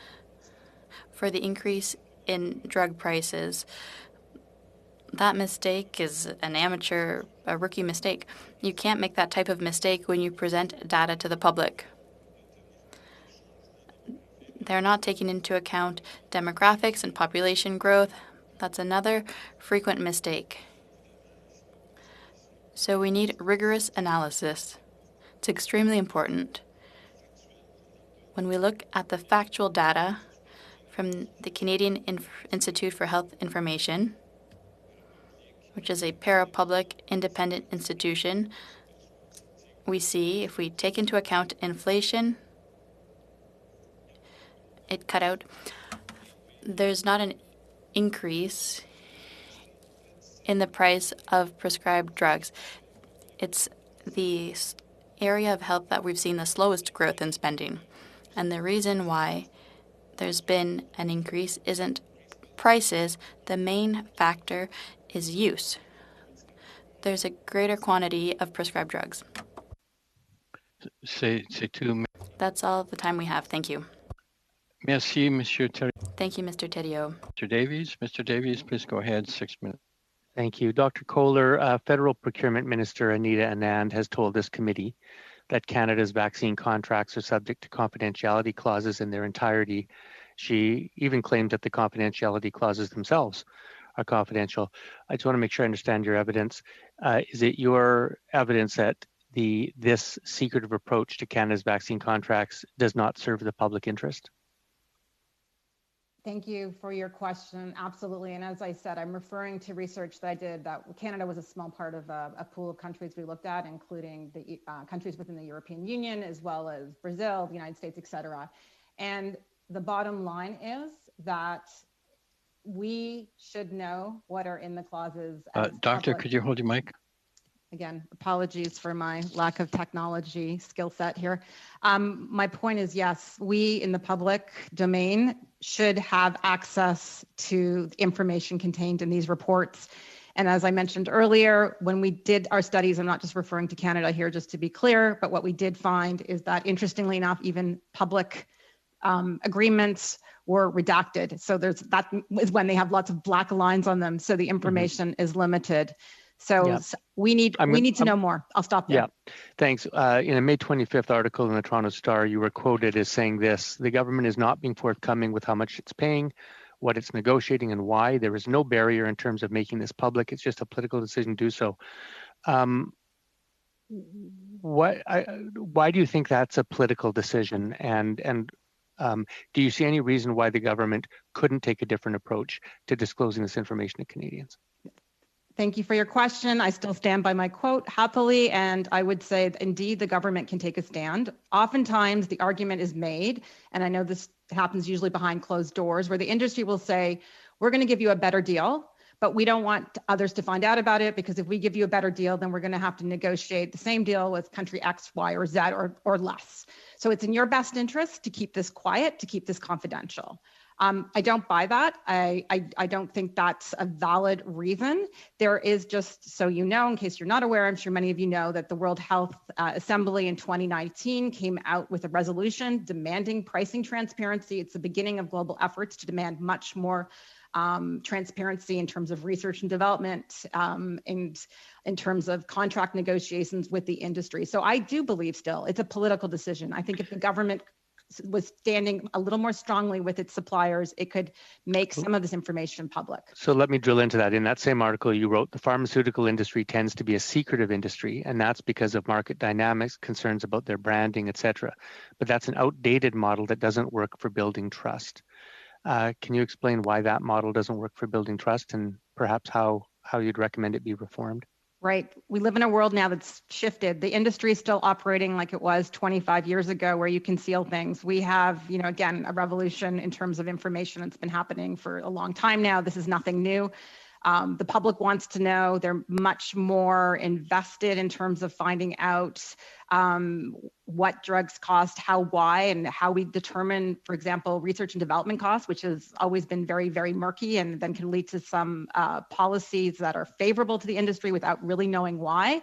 for the increase in drug prices. That mistake is a rookie mistake. You can't make that type of mistake when you present data to the public. They're not taking into account demographics and population growth. That's another frequent mistake. So we need rigorous analysis. It's extremely important. When we look at the factual data from the Canadian Institute for Health Information, which is a para-public independent institution, we see if we take into account inflation, it cut out, there's not an increase in the price of prescribed drugs. It's the area of health that we've seen the slowest growth in spending. And the reason why there's been an increase isn't prices. The main factor is use. There's a greater quantity of prescribed drugs. That's all the time we have. Thank you. Merci, Monsieur Theriault. Thank you, Mr. Theriault. Mr. Davies. Mr. Davies, please go ahead. 6 minutes. Thank you. Dr. Kohler, Federal Procurement Minister Anita Anand has told this committee that Canada's vaccine contracts are subject to confidentiality clauses in their entirety. She even claimed that the confidentiality clauses themselves are confidential. I just want to make sure I understand your evidence. Is it your evidence that this secretive approach to Canada's vaccine contracts does not serve the public interest? Thank you for your question. Absolutely. And as I said, I'm referring to research that I did that Canada was a small part of a pool of countries we looked at, including the countries within the European Union, as well as Brazil, the United States, et cetera. And the bottom line is that we should know what are in the clauses. Doctor, could you hold your mic? Again, apologies for my lack of technology skill set here. My point is, yes, we in the public domain should have access to information contained in these reports. And as I mentioned earlier, when we did our studies, I'm not just referring to Canada here, just to be clear, but what we did find is that, interestingly enough, even public agreements were redacted. So that is when they have lots of black lines on them. So the information is limited. So we need to know more. I'll stop there. Yeah, thanks. In a May 25th article in the Toronto Star, you were quoted as saying this: the government is not being forthcoming with how much it's paying, what it's negotiating, and why. There is no barrier in terms of making this public. It's just a political decision to do so. Why do you think that's a political decision? And do you see any reason why the government couldn't take a different approach to disclosing this information to Canadians? Thank you for your question. I still stand by my quote happily, and I would say that indeed the government can take a stand. Oftentimes the argument is made, and I know this happens usually behind closed doors, where the industry will say, we're going to give you a better deal, but we don't want others to find out about it, because if we give you a better deal, then we're going to have to negotiate the same deal with country X, Y, or Z or less. So it's in your best interest to keep this quiet, to keep this confidential. I don't buy that. I don't think that's a valid reason. There is, just so you know, in case you're not aware, I'm sure many of you know that the World Health Assembly in 2019 came out with a resolution demanding pricing transparency. It's the beginning of global efforts to demand much more transparency in terms of research and development, and in terms of contract negotiations with the industry. So I do believe still it's a political decision. I think if the government was standing a little more strongly with its suppliers, it could make some of this information public. So let me drill into that. In that same article you wrote, the pharmaceutical industry tends to be a secretive industry, and that's because of market dynamics, concerns about their branding, etc. But that's an outdated model that doesn't work for building trust. Can you explain why that model doesn't work for building trust, and perhaps how you'd recommend it be reformed? Right. We live in a world now that's shifted. The industry is still operating like it was 25 years ago, where you conceal things. We have, again, a revolution in terms of information that's been happening for a long time now. This is nothing new. The public wants to know. They're much more invested in terms of finding out what drugs cost, how, why, and how we determine, for example, research and development costs, which has always been very, very murky and then can lead to some policies that are favorable to the industry without really knowing why.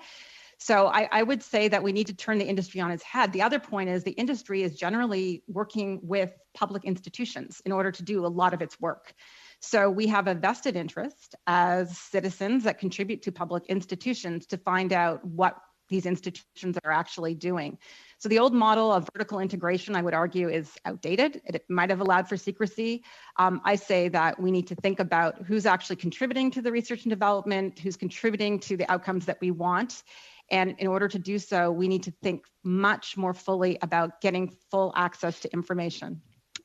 So I would say that we need to turn the industry on its head. The other point is the industry is generally working with public institutions in order to do a lot of its work. So we have a vested interest as citizens that contribute to public institutions to find out what these institutions are actually doing. So the old model of vertical integration, I would argue, is outdated. It might have allowed for secrecy. I say that we need to think about who's actually contributing to the research and development, who's contributing to the outcomes that we want. And in order to do so, we need to think much more fully about getting full access to information.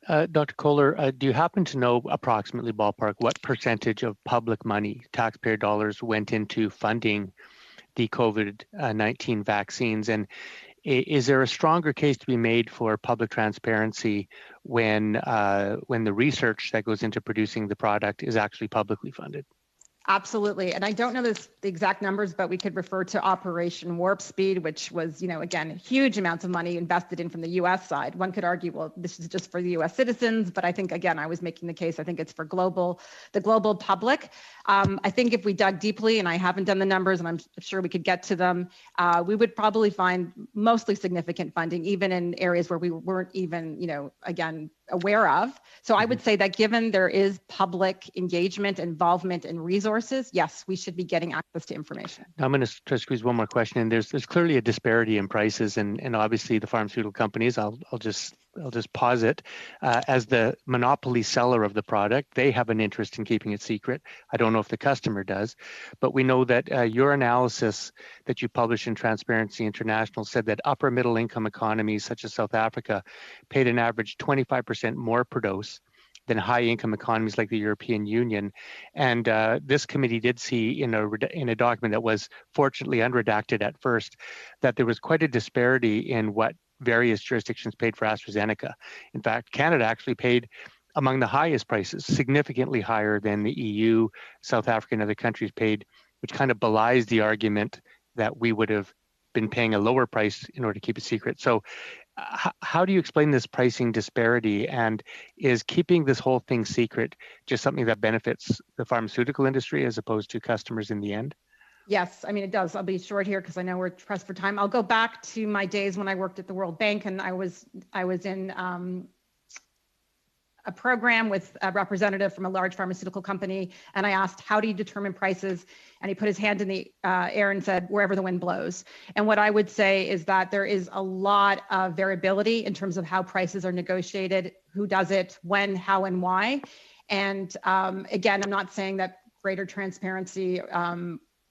Dr. Kohler, do you happen to know approximately ballpark what percentage of public money, taxpayer dollars, went into funding the COVID-19 vaccines? And is there a stronger case to be made for public transparency when the research that goes into producing the product is actually publicly funded? Absolutely. And I don't know the exact numbers, but we could refer to Operation Warp Speed, which was, again, huge amounts of money invested in from the US side. One could argue, well, this is just for the US citizens, but I think, again, I was making the case, I think it's for the global public. I think if we dug deeply, and I haven't done the numbers, and I'm sure we could get to them, we would probably find mostly significant funding, even in areas where we weren't even, again, aware of. So I would say that given there is public engagement, involvement, and resources, yes, we should be getting access to information. Now I'm going to try to squeeze one more question in. There's clearly a disparity in prices, and obviously the pharmaceutical companies, I'll just posit, as the monopoly seller of the product, they have an interest in keeping it secret. I don't know if the customer does, but we know that your analysis that you published in Transparency International said that upper middle income economies such as South Africa paid an average 25% more per dose than high income economies like the European Union. And this committee did see in a document that was fortunately unredacted at first that there was quite a disparity in what various jurisdictions paid for AstraZeneca. In fact, Canada actually paid among the highest prices, significantly higher than the EU, South Africa, and other countries paid, which kind of belies the argument that we would have been paying a lower price in order to keep it secret. So how do you explain this pricing disparity, and is keeping this whole thing secret just something that benefits the pharmaceutical industry as opposed to customers in the end? Yes, I mean, it does. I'll be short here because I know we're pressed for time. I'll go back to my days when I worked at the World Bank, and I was in a program with a representative from a large pharmaceutical company, and I asked, how do you determine prices? And he put his hand in the air and said, wherever the wind blows. And what I would say is that there is a lot of variability in terms of how prices are negotiated, who does it, when, how, and why. And again, I'm not saying that greater transparency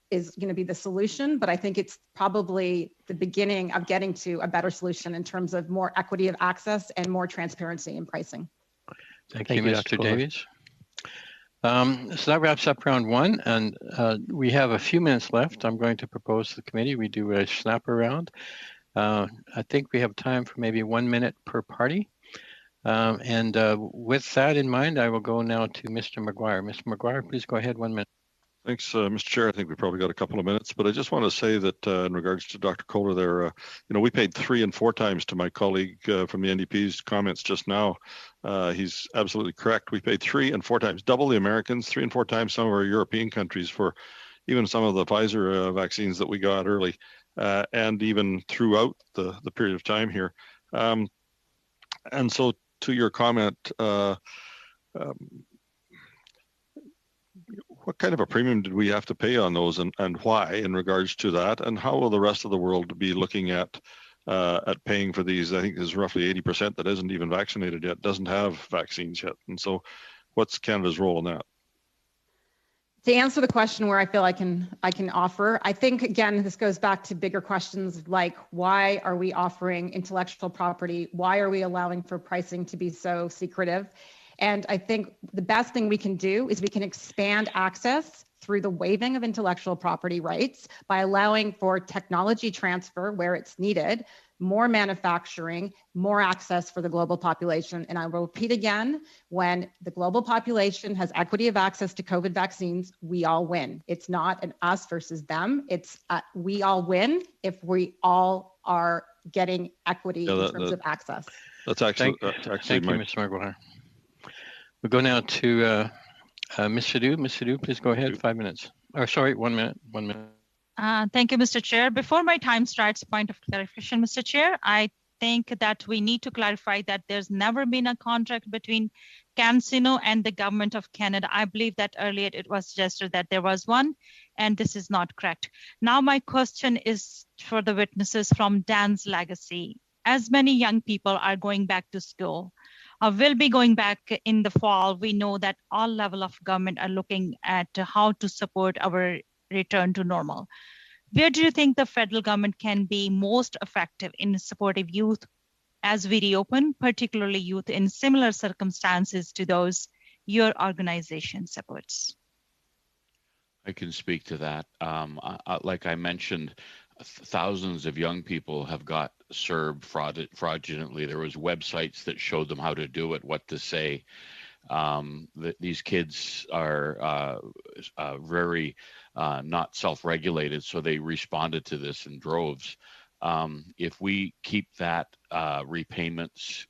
is going to be the solution, but I think it's probably the beginning of getting to a better solution in terms of more equity of access and more transparency in pricing. Thank you, Mr. Davies. So that wraps up round one, and we have a few minutes left. I'm going to propose to the committee we do a snapper round. I think we have time for maybe 1 minute per party. And with that in mind, I will go now to Mr. McGuire. Mr. McGuire, please go ahead, 1 minute. Thanks, Mr. Chair. I think we probably got a couple of minutes, but I just want to say that in regards to Dr. Kohler there, we paid 3 and 4 times to my colleague from the NDP's comments just now. He's absolutely correct. We paid 3 and 4 times, double the Americans, 3 and 4 times some of our European countries for even some of the Pfizer vaccines that we got early, and even throughout the period of time here. And so to your comment, what kind of a premium did we have to pay on those, and why in regards to that? And how will the rest of the world be looking at paying for these? I think there's roughly 80% that isn't even vaccinated yet, doesn't have vaccines yet. And so what's Canada's role in that? To answer the question where I feel I can offer, I think, again, this goes back to bigger questions like, why are we offering intellectual property? Why are we allowing for pricing to be so secretive? And I think the best thing we can do is we can expand access through the waiving of intellectual property rights by allowing for technology transfer where it's needed, more manufacturing, more access for the global population. And I will repeat again, when the global population has equity of access to COVID vaccines, we all win. It's not an us versus them. It's we all win if we all are getting equity in terms of access. That's actually thank you, Ms. Margolin. We'll go now to Ms. Sidhu. Ms. Sidhu, please go ahead. 5 minutes. Oh, sorry, 1 minute. 1 minute. Thank you, Mr. Chair. Before my time starts, point of clarification, Mr. Chair, I think that we need to clarify that there's never been a contract between CanSino and the government of Canada. I believe that earlier it was suggested that there was one, and this is not correct. Now my question is for the witnesses from Dan's Legacy. As many young people are going back to school, will be going back in the fall, we know that all level of government are looking at how to support our return to normal. Where do you think the federal government can be most effective in supporting youth as we reopen, particularly youth in similar circumstances to those your organization supports? I can speak to that. Like I mentioned, thousands of young people have got served fraudulently. There was websites that showed them how to do it, what to say. These kids are very not self-regulated, so they responded to this in droves. If we keep that repayments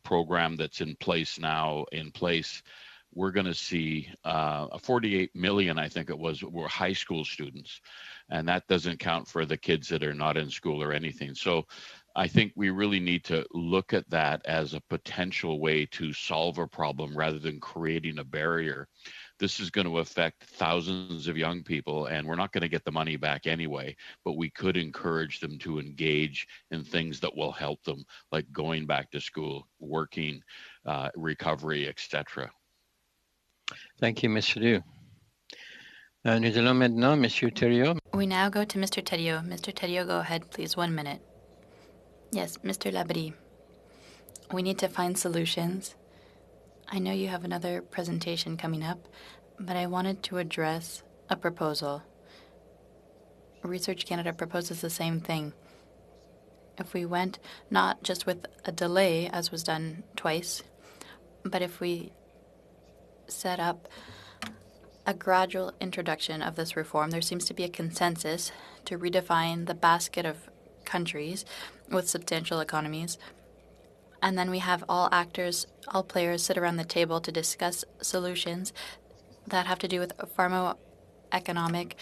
program that's in place now in place, we're going to see 48 million, I think it was, were high school students. And that doesn't count for the kids that are not in school or anything. So I think we really need to look at that as a potential way to solve a problem rather than creating a barrier. This is going to affect thousands of young people, and we're not going to get the money back anyway, but we could encourage them to engage in things that will help them, like going back to school, working, recovery, etc. Thank you, Ms. Sidhu. Nous allons maintenant, Monsieur Thériault. We now go to Mr. Thériault. Mr. Thériault, go ahead, please. 1 minute. Yes, Mr. Labadie. We need to find solutions. I know you have another presentation coming up, but I wanted to address a proposal. Research Canada proposes the same thing. If we went not just with a delay, as was done twice, but if we set up a gradual introduction of this reform, there seems to be a consensus to redefine the basket of countries with substantial economies. And then we have all actors, all players sit around the table to discuss solutions that have to do with pharmacoeconomic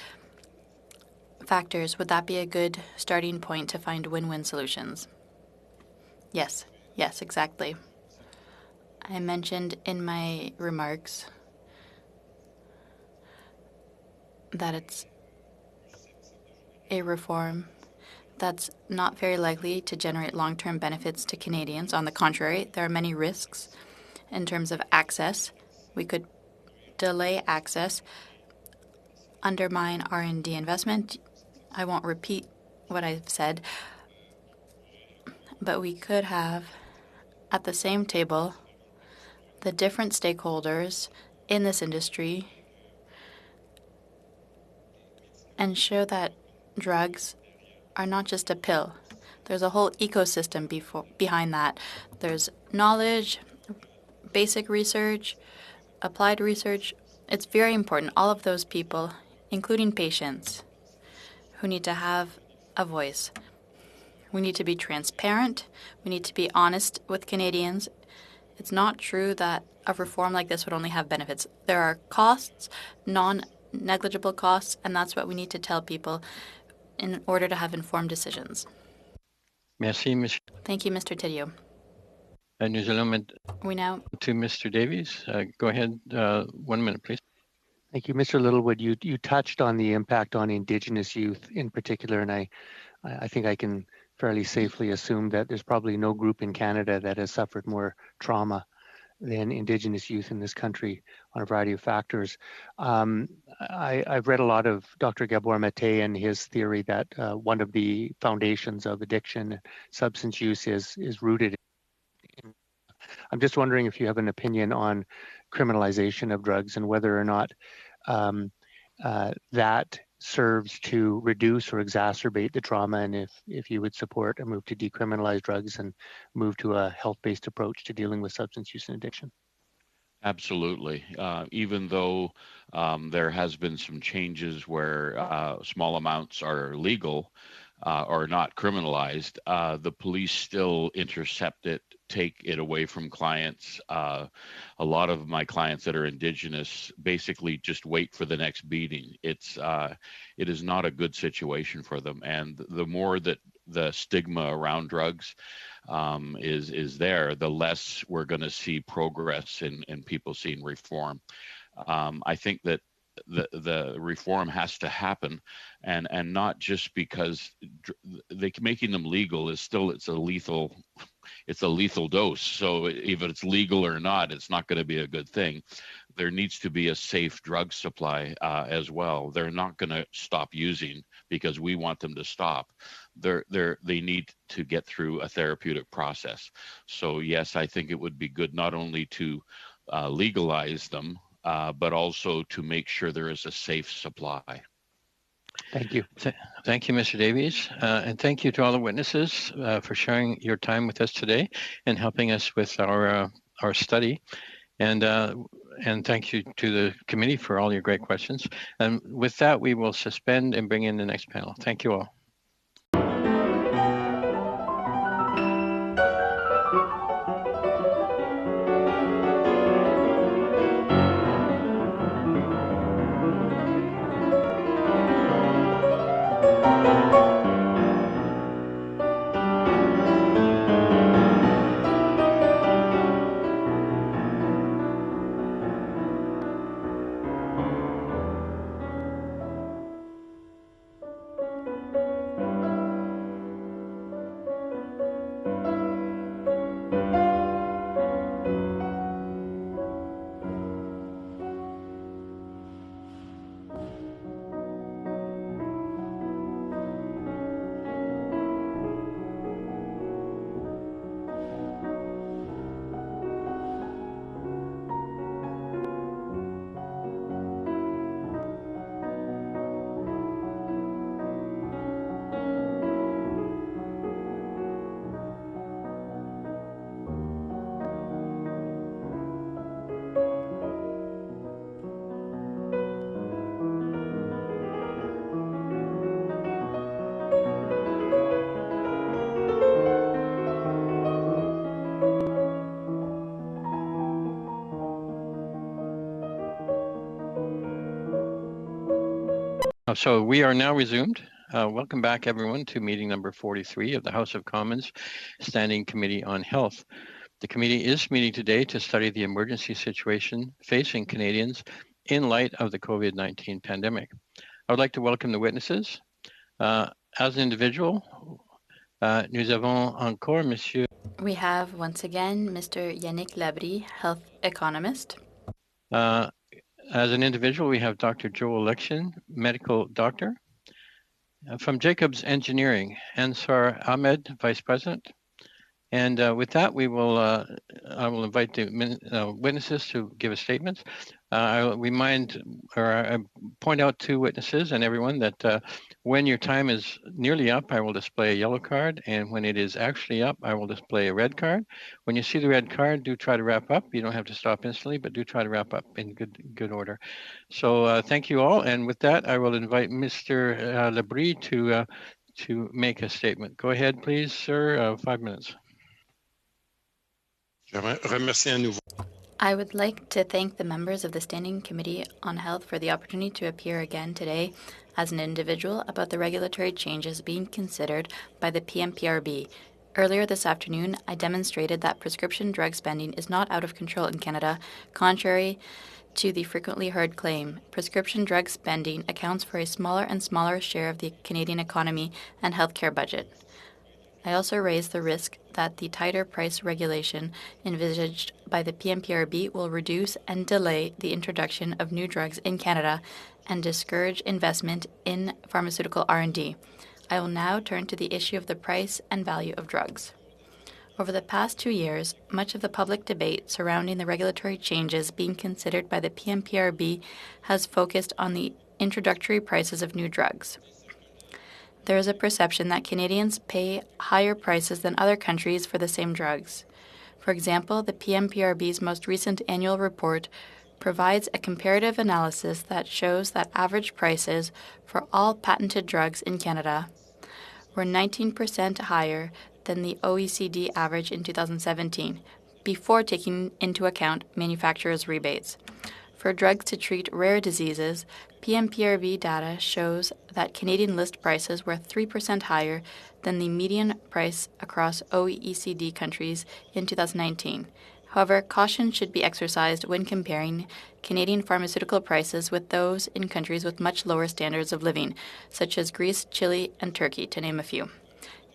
factors. Would that be a good starting point to find win-win solutions? Yes, exactly. I mentioned in my remarks that it's a reform that's not very likely to generate long-term benefits to Canadians. On the contrary, there are many risks in terms of access. We could delay access, undermine R&D investment. I won't repeat what I've said, but we could have at the same table the different stakeholders in this industry and show that drugs are not just a pill. There's a whole ecosystem behind that. There's knowledge, basic research, applied research. It's very important. All of those people, including patients, who need to have a voice. We need to be transparent. We need to be honest with Canadians. It's not true that a reform like this would only have benefits. There are costs, non-negligible costs, and that's what we need to tell people in order to have informed decisions. Merci, Monsieur. Thank you, Mr. Thériault. Nous allons We now to Mr. Davies. Go ahead, 1 minute, please. Thank you, Mr. Littlewood. You touched on the impact on Indigenous youth in particular, and I think I can fairly safely assume that there's probably no group in Canada that has suffered more trauma than Indigenous youth in this country on a variety of factors. I've read a lot of Dr. Gabor Mate and his theory that one of the foundations of addiction, substance use, is rooted in. I'm just wondering if you have an opinion on criminalization of drugs and whether or not that serves to reduce or exacerbate the trauma, and if you would support a move to decriminalize drugs and move to a health-based approach to dealing with substance use and addiction. Absolutely. Even though there has been some changes where small amounts are legal or not criminalized, the police still intercept it, take it away from clients. A lot of my clients that are Indigenous basically just wait for the next beating. It is not a good situation for them. And the more that the stigma around drugs is there, the less we're going to see progress in people seeing reform. I think that the reform has to happen, and not just because making them legal is still it's a lethal dose. So if it's legal or not, it's not going to be a good thing. There needs to be a safe drug supply as well. They're not going to stop using because we want them to stop. They need to get through a therapeutic process. So yes, I think it would be good not only to legalize them, but also to make sure there is a safe supply. Thank you. Thank you, Mr. Davies. And thank you to all the witnesses for sharing your time with us today and helping us with our study. And thank you to the committee for all your great questions. And with that, we will suspend and bring in the next panel. Thank you all. So we are now resumed. Welcome back, everyone, to meeting number 43 of the House of Commons Standing Committee on Health. The committee is meeting today to study the emergency situation facing Canadians in light of the COVID-19 pandemic. I would like to welcome the witnesses. As an individual, nous avons encore Monsieur. We have once again Mr. Yannick Labrie, health economist. As an individual, we have Dr. Joel Lection, medical doctor. From Jacobs Engineering, Ansar Ahmed, vice president. And with that, I will invite the witnesses to give a statement. I'll I point out to witnesses and everyone that when your time is nearly up, I will display a yellow card, and when it is actually up, I will display a red card. When you see the red card, do try to wrap up. You don't have to stop instantly, but do try to wrap up in good order. So thank you all, and with that, I will invite Mr. Labrie to make a statement. Go ahead, please, sir. 5 minutes. I would like to thank the members of the Standing Committee on Health for the opportunity to appear again today as an individual about the regulatory changes being considered by the PMPRB. Earlier this afternoon, I demonstrated that prescription drug spending is not out of control in Canada, contrary to the frequently heard claim. Prescription drug spending accounts for a smaller and smaller share of the Canadian economy and healthcare budget. I also raised the risk that the tighter price regulation envisaged by the PMPRB will reduce and delay the introduction of new drugs in Canada and discourage investment in pharmaceutical R&D. I will now turn to the issue of the price and value of drugs. Over the past 2 years, much of the public debate surrounding the regulatory changes being considered by the PMPRB has focused on the introductory prices of new drugs. There is a perception that Canadians pay higher prices than other countries for the same drugs. For example, the PMPRB's most recent annual report provides a comparative analysis that shows that average prices for all patented drugs in Canada were 19% higher than the OECD average in 2017, before taking into account manufacturers' rebates. For drugs to treat rare diseases, PMPRB data shows that Canadian list prices were 3% higher than the median price across OECD countries in 2019. However, caution should be exercised when comparing Canadian pharmaceutical prices with those in countries with much lower standards of living, such as Greece, Chile, and Turkey, to name a few.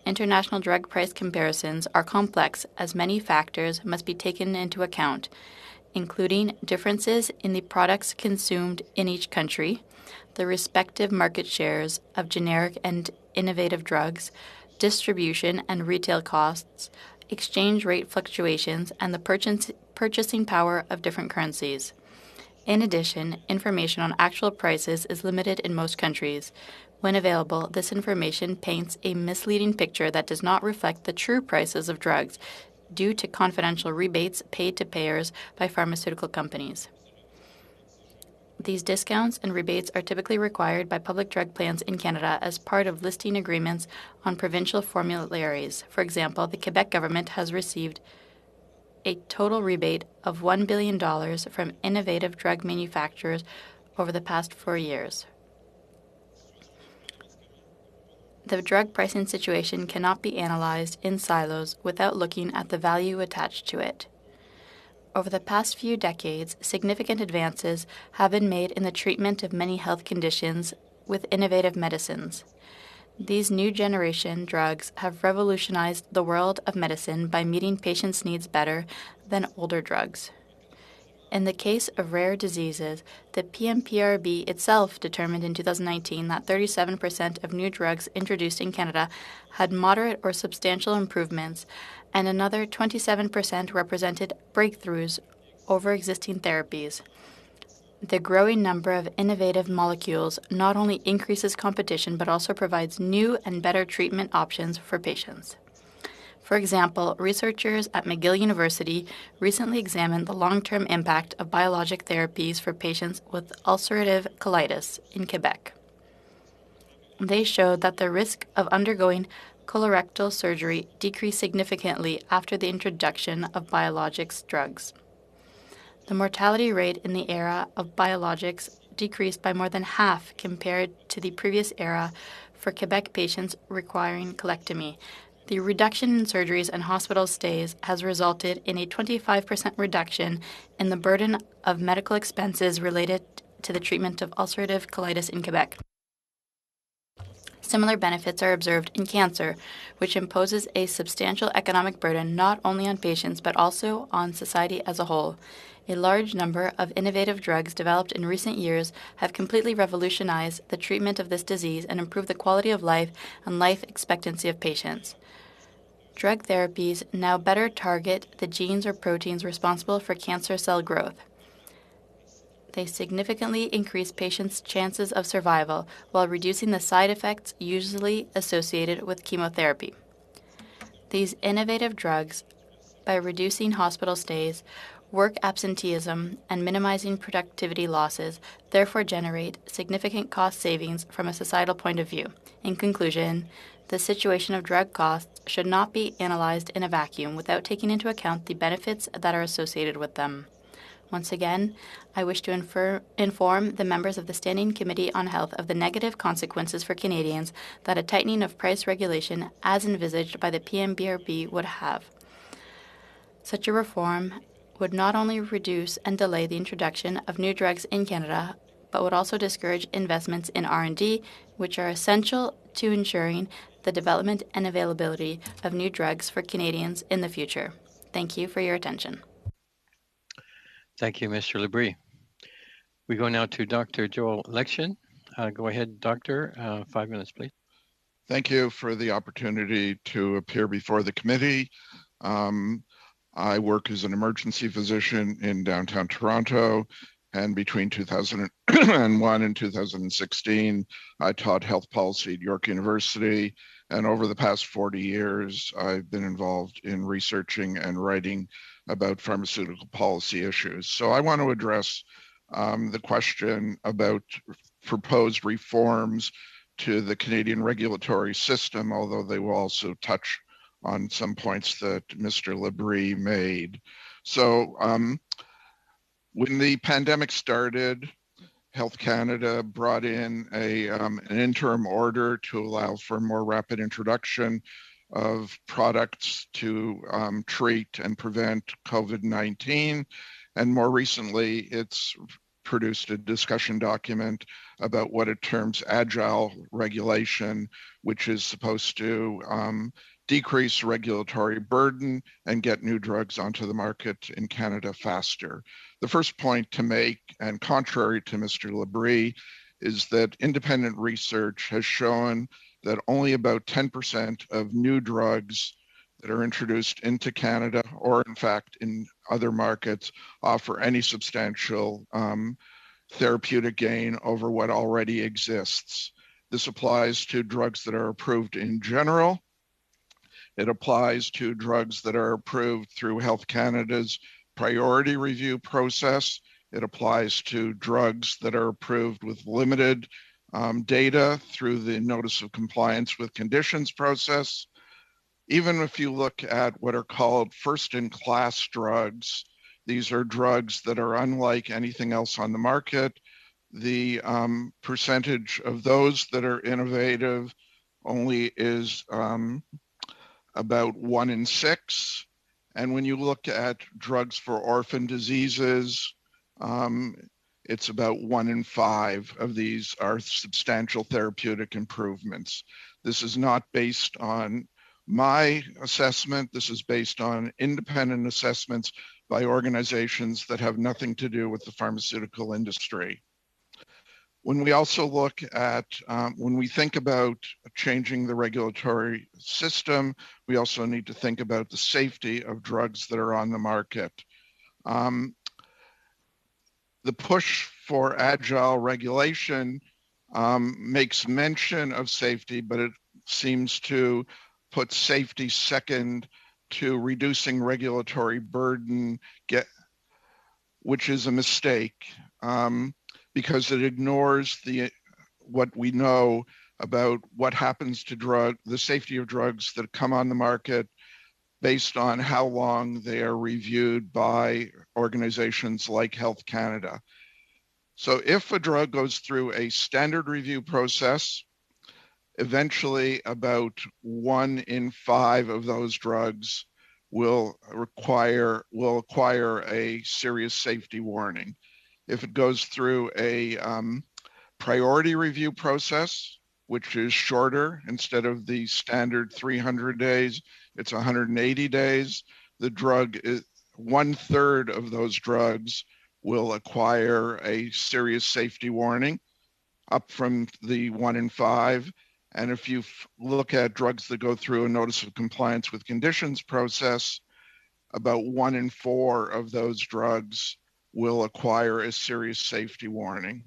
International drug price comparisons are complex, as many factors must be taken into account, including differences in the products consumed in each country, the respective market shares of generic and innovative drugs, distribution and retail costs, exchange rate fluctuations, and the purchasing power of different currencies. In addition, information on actual prices is limited in most countries. When available, this information paints a misleading picture that does not reflect the true prices of drugs due to confidential rebates paid to payers by pharmaceutical companies. These discounts and rebates are typically required by public drug plans in Canada as part of listing agreements on provincial formularies. For example, the Quebec government has received a total rebate of $1 billion from innovative drug manufacturers over the past 4 years. The drug pricing situation cannot be analyzed in silos without looking at the value attached to it. Over the past few decades, significant advances have been made in the treatment of many health conditions with innovative medicines. These new generation drugs have revolutionized the world of medicine by meeting patients' needs better than older drugs. In the case of rare diseases, the PMPRB itself determined in 2019 that 37% of new drugs introduced in Canada had moderate or substantial improvements, and another 27% represented breakthroughs over existing therapies. The growing number of innovative molecules not only increases competition but also provides new and better treatment options for patients. For example, researchers at McGill University recently examined the long-term impact of biologic therapies for patients with ulcerative colitis in Quebec. They showed that the risk of undergoing colorectal surgery decreased significantly after the introduction of biologics drugs. The mortality rate in the era of biologics decreased by more than half compared to the previous era for Quebec patients requiring colectomy. The reduction in surgeries and hospital stays has resulted in a 25% reduction in the burden of medical expenses related to the treatment of ulcerative colitis in Quebec. Similar benefits are observed in cancer, which imposes a substantial economic burden not only on patients but also on society as a whole. A large number of innovative drugs developed in recent years have completely revolutionized the treatment of this disease and improved the quality of life and life expectancy of patients. Drug therapies now better target the genes or proteins responsible for cancer cell growth. They significantly increase patients' chances of survival while reducing the side effects usually associated with chemotherapy. These innovative drugs, by reducing hospital stays, work absenteeism, and minimizing productivity losses, therefore generate significant cost savings from a societal point of view. In conclusion, the situation of drug costs should not be analyzed in a vacuum without taking into account the benefits that are associated with them. Once again, I wish to inform the members of the Standing Committee on Health of the negative consequences for Canadians that a tightening of price regulation as envisaged by the PMPRB would have. Such a reform would not only reduce and delay the introduction of new drugs in Canada, but would also discourage investments in R&D, which are essential to ensuring the development and availability of new drugs for Canadians in the future. Thank you for your attention. Thank you, Mr. Labrie. We go now to Dr. Joel Lection. Go ahead, Doctor. 5 minutes, please. Thank you for the opportunity to appear before the committee. I work as an emergency physician in downtown Toronto, And between 2001 and 2016, I taught health policy at York University. And over the past 40 years, I've been involved in researching and writing about pharmaceutical policy issues. So I want to address the question about proposed reforms to the Canadian regulatory system, although they will also touch on some points that Mr. Labrie made. So when the pandemic started, Health Canada brought in an interim order to allow for more rapid introduction of products to treat and prevent COVID-19. And more recently, it's produced a discussion document about what it terms agile regulation, which is supposed to decrease regulatory burden and get new drugs onto the market in Canada faster. The first point to make, and contrary to Mr. Labrie, is that independent research has shown that only about 10% of new drugs that are introduced into Canada, or in fact in other markets, offer any substantial therapeutic gain over what already exists. This applies to drugs that are approved in general. It applies to drugs that are approved through Health Canada's priority review process. It applies to drugs that are approved with limited data through the notice of compliance with conditions process. Even if you look at what are called first-in-class drugs, these are drugs that are unlike anything else on the market. The percentage of those that are innovative only is about 1 in 6. And when you look at drugs for orphan diseases, it's about 1 in 5 of these are substantial therapeutic improvements. This is not based on my assessment. This is based on independent assessments by organizations that have nothing to do with the pharmaceutical industry. When we also look at, when we think about changing the regulatory system, we also need to think about the safety of drugs that are on the market. The push for agile regulation makes mention of safety, but it seems to put safety second to reducing regulatory burden, which is a mistake. Because it ignores what we know about what happens to the safety of drugs that come on the market based on how long they are reviewed by organizations like Health Canada. So if a drug goes through a standard review process, eventually about 1 in 5 of those drugs will acquire a serious safety warning. If it goes through a priority review process, which is shorter, instead of the standard 300 days, it's 180 days. The drug is 1/3 of those drugs will acquire a serious safety warning, up from the 1 in 5. And if you look at drugs that go through a notice of compliance with conditions process, about 1 in 4 of those drugs will acquire a serious safety warning.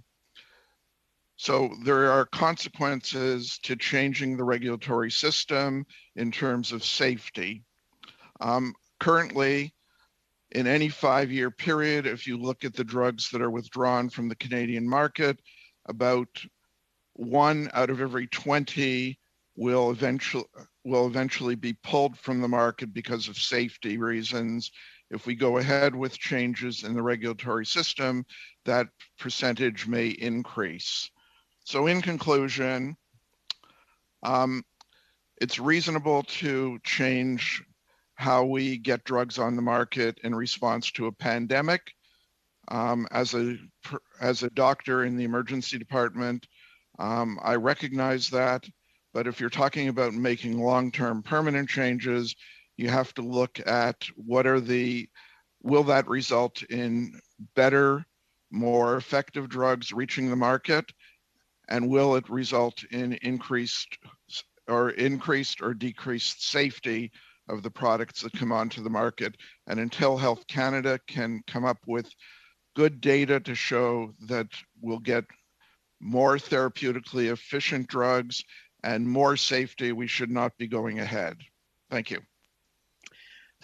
So there are consequences to changing the regulatory system in terms of safety. Currently, in any 5-year period, if you look at the drugs that are withdrawn from the Canadian market, about 1 out of every 20 will eventually be pulled from the market because of safety reasons. If we go ahead with changes in the regulatory system, that percentage may increase. So in conclusion, it's reasonable to change how we get drugs on the market in response to a pandemic. As a doctor in the emergency department, I recognize that, but if you're talking about making long-term permanent changes, you have to look at will that result in better, more effective drugs reaching the market? And will it result in increased or decreased safety of the products that come onto the market? And until Health Canada can come up with good data to show that we'll get more therapeutically efficient drugs and more safety, we should not be going ahead. Thank you.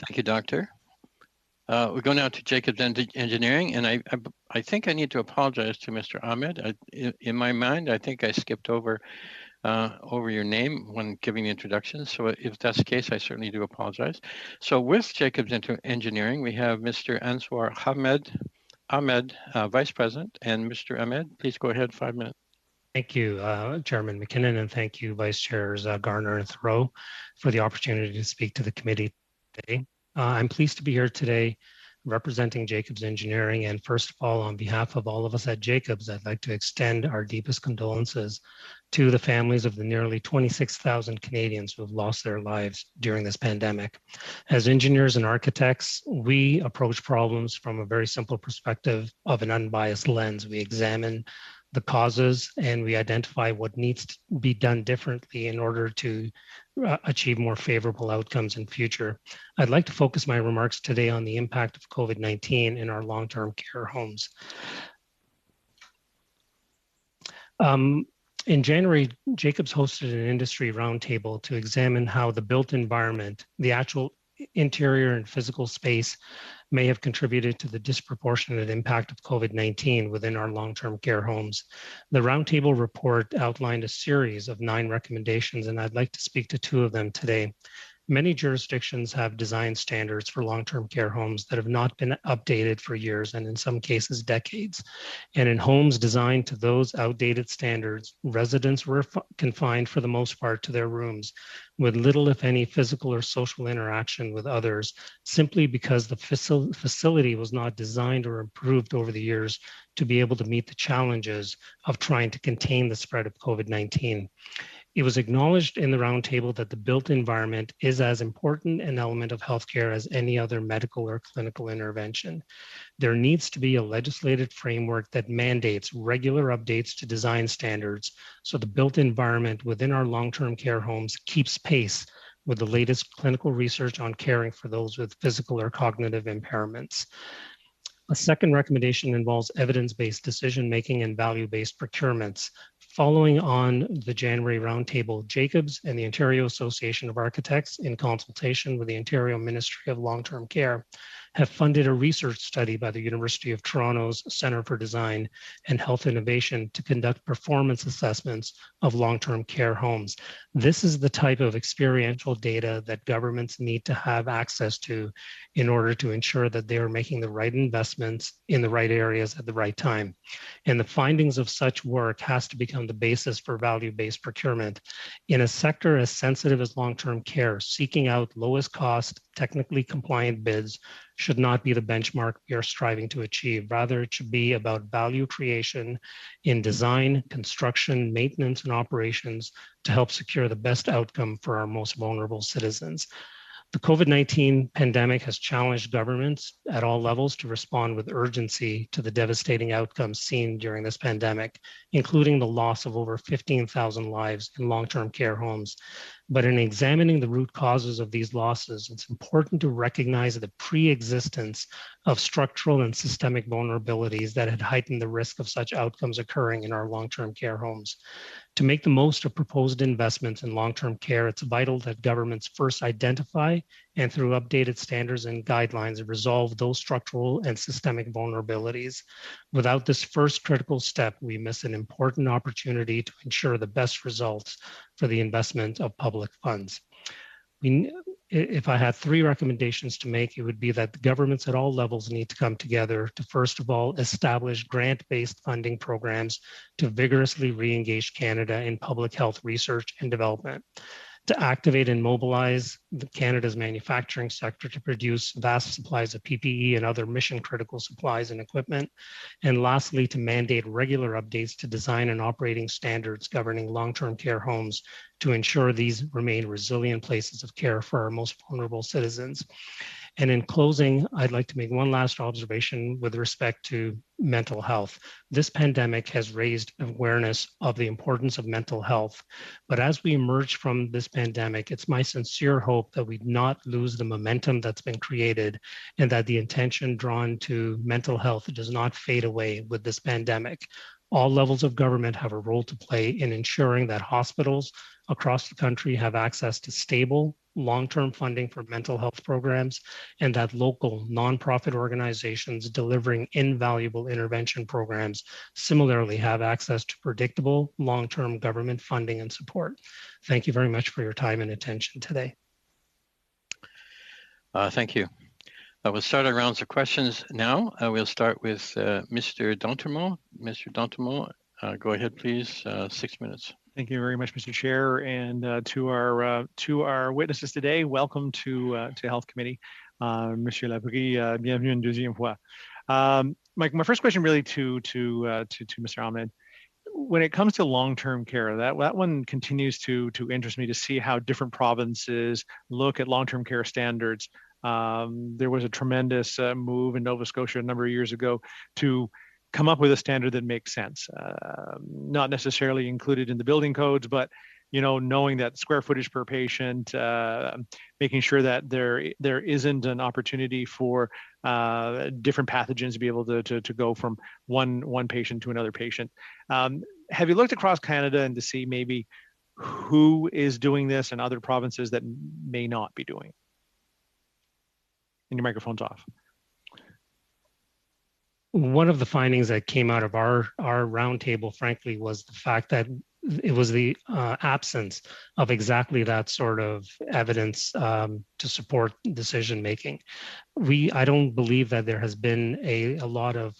Thank you, Doctor. We go now to Jacobs Engineering, and I think I need to apologize to Mr. Ahmed. In my mind, I think I skipped over your name when giving the introduction. So if that's the case, I certainly do apologize. So with Jacobs Engineering, we have Mr. Answar Ahmed, Vice President, and Mr. Ahmed, please go ahead, 5 minutes. Thank you, Chairman McKinnon, and thank you, Vice Chairs Garner and Thoreau, for the opportunity to speak to the committee today. I'm pleased to be here today representing Jacobs Engineering, and first of all, on behalf of all of us at Jacobs, I'd like to extend our deepest condolences to the families of the nearly 26,000 Canadians who have lost their lives during this pandemic. As engineers and architects, we approach problems from a very simple perspective of an unbiased lens. We examine the causes and we identify what needs to be done differently in order to achieve more favorable outcomes in future. I'd like to focus my remarks today on the impact of COVID-19 in our long-term care homes. In January, Jacobs hosted an industry roundtable to examine how the built environment, the actual interior and physical space, may have contributed to the disproportionate impact of COVID-19 within our long-term care homes. The roundtable report outlined a series of 9 recommendations, and I'd like to speak to 2 of them today. Many jurisdictions have design standards for long-term care homes that have not been updated for years and in some cases decades. And in homes designed to those outdated standards, residents were confined for the most part to their rooms with little, if any, physical or social interaction with others, simply because the facility was not designed or improved over the years to be able to meet the challenges of trying to contain the spread of COVID-19. It was acknowledged in the roundtable that the built environment is as important an element of healthcare as any other medical or clinical intervention. There needs to be a legislated framework that mandates regular updates to design standards so the built environment within our long-term care homes keeps pace with the latest clinical research on caring for those with physical or cognitive impairments. A second recommendation involves evidence-based decision-making and value-based procurements. Following on the January roundtable, Jacobs and the Ontario Association of Architects, in consultation with the Ontario Ministry of Long-Term Care, have funded a research study by the University of Toronto's Centre for Design and Health Innovation to conduct performance assessments of long-term care homes. This is the type of experiential data that governments need to have access to in order to ensure that they are making the right investments in the right areas at the right time. And the findings of such work has to become the basis for value-based procurement. In a sector as sensitive as long-term care, seeking out lowest cost, technically compliant bids should not be the benchmark we are striving to achieve. Rather, it should be about value creation in design, construction, maintenance, and operations to help secure the best outcome for our most vulnerable citizens. The COVID-19 pandemic has challenged governments at all levels to respond with urgency to the devastating outcomes seen during this pandemic, including the loss of over 15,000 lives in long-term care homes. But in examining the root causes of these losses, it's important to recognize the pre-existence of structural and systemic vulnerabilities that had heightened the risk of such outcomes occurring in our long-term care homes. To make the most of proposed investments in long-term care, it's vital that governments first identify and through updated standards and guidelines resolve those structural and systemic vulnerabilities. Without this first critical step, we miss an important opportunity to ensure the best results for the investment of public funds. If I had 3 recommendations to make, it would be that the governments at all levels need to come together to, first of all, establish grant-based funding programs to vigorously re-engage Canada in public health research and development, to activate and mobilize Canada's manufacturing sector to produce vast supplies of PPE and other mission-critical supplies and equipment, and lastly, to mandate regular updates to design and operating standards governing long-term care homes to ensure these remain resilient places of care for our most vulnerable citizens. And in closing, I'd like to make one last observation with respect to mental health. This pandemic has raised awareness of the importance of mental health. But as we emerge from this pandemic, it's my sincere hope that we not lose the momentum that's been created and that the attention drawn to mental health does not fade away with this pandemic. All levels of government have a role to play in ensuring that hospitals across the country have access to stable, long-term funding for mental health programs, and that local nonprofit organizations delivering invaluable intervention programs similarly have access to predictable, long-term government funding and support. Thank you very much for your time and attention today. Thank you. We'll start our rounds of questions now. We'll start with Mr. D'Entremont. Mr. D'Entremont, go ahead, please. 6 minutes. Thank you very much, Mr. Chair, and to our witnesses today, welcome to Health Committee. Monsieur Labrie, bienvenue une deuxième fois. My first question really to Mr. Ahmed. When it comes to long-term care, that one continues to interest me to see how different provinces look at long-term care standards. There was a tremendous move in Nova Scotia a number of years ago to come up with a standard that makes sense, not necessarily included in the building codes, but knowing that square footage per patient, making sure that there isn't an opportunity for different pathogens to be able to go from one patient to another patient. Have you looked across Canada and to see maybe who is doing this and other provinces that may not be doing it? And your microphone's off. One of the findings that came out of our roundtable, frankly, was the fact that it was the absence of exactly that sort of evidence to support decision making. I don't believe that there has been a lot of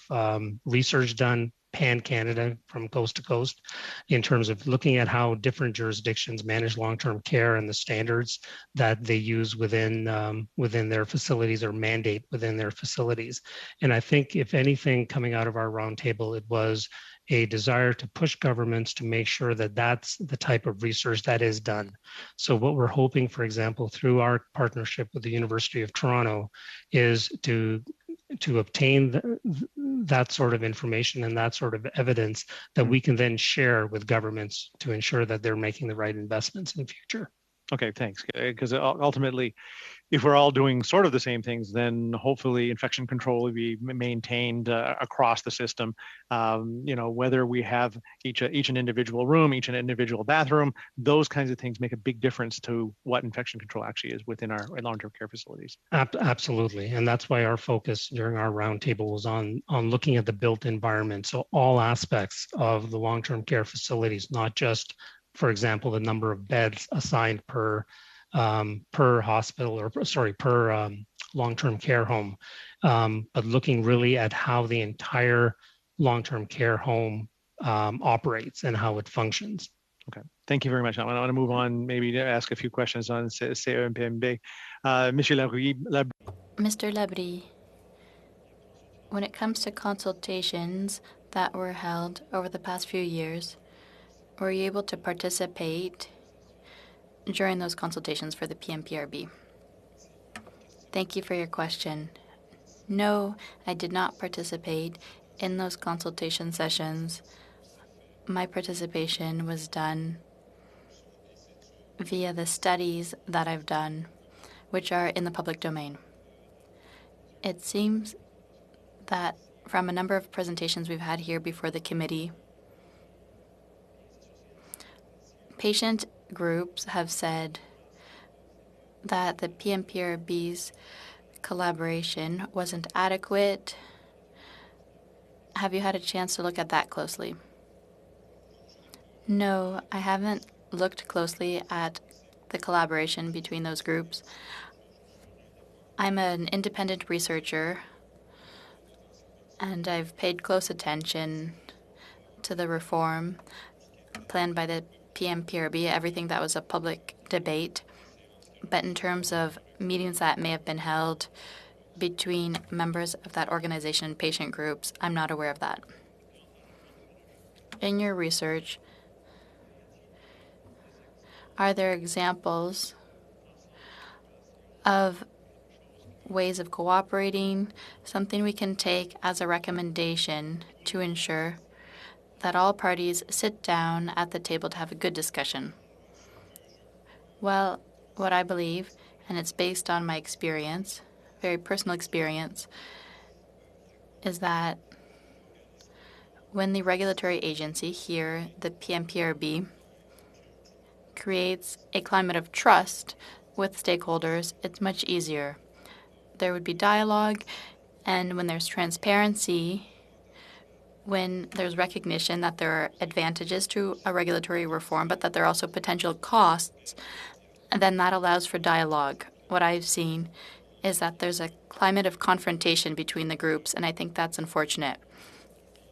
research done pan-Canada from coast to coast in terms of looking at how different jurisdictions manage long-term care and the standards that they use within their facilities or mandate within their facilities. And I think if anything coming out of our roundtable, it was a desire to push governments to make sure that that's the type of research that is done. So what we're hoping, for example, through our partnership with the University of Toronto is to obtain that sort of information and that sort of evidence that we can then share with governments to ensure that they're making the right investments in the future. Okay, thanks. Because ultimately, if we're all doing sort of the same things, then hopefully infection control will be maintained across the system. Whether we have each an individual room, each an individual bathroom, those kinds of things make a big difference to what infection control actually is within our long-term care facilities. Absolutely, and that's why our focus during our roundtable was on looking at the built environment. So all aspects of the long-term care facilities, not just, for example, the number of beds assigned per hospital or per long-term care home, but looking really at how the entire long-term care home operates and how it functions. Okay, thank you very much. I want to move on, maybe to ask a few questions on CEMPMB. Mr. Labrie, when it comes to consultations that were held over the past few years, were you able to participate during those consultations for the PMPRB? Thank you for your question. No, I did not participate in those consultation sessions. My participation was done via the studies that I've done, which are in the public domain. It seems that from a number of presentations we've had here before the committee, patient groups have said that the PMPRB's collaboration wasn't adequate. Have you had a chance to look at that closely? No, I haven't looked closely at the collaboration between those groups. I'm an independent researcher, and I've paid close attention to the reform planned by the PMPRB, everything that was a public debate. But in terms of meetings that may have been held between members of that organization and patient groups, I'm not aware of that. In your research, are there examples of ways of cooperating, something we can take as a recommendation to ensure that all parties sit down at the table to have a good discussion? Well, what I believe, and it's based on my experience, very personal experience, is that when the regulatory agency here, the PMPRB, creates a climate of trust with stakeholders, it's much easier. There would be dialogue, and when there's transparency, when there's recognition that there are advantages to a regulatory reform, but that there are also potential costs, and then that allows for dialogue. What I've seen is that there's a climate of confrontation between the groups, and I think that's unfortunate.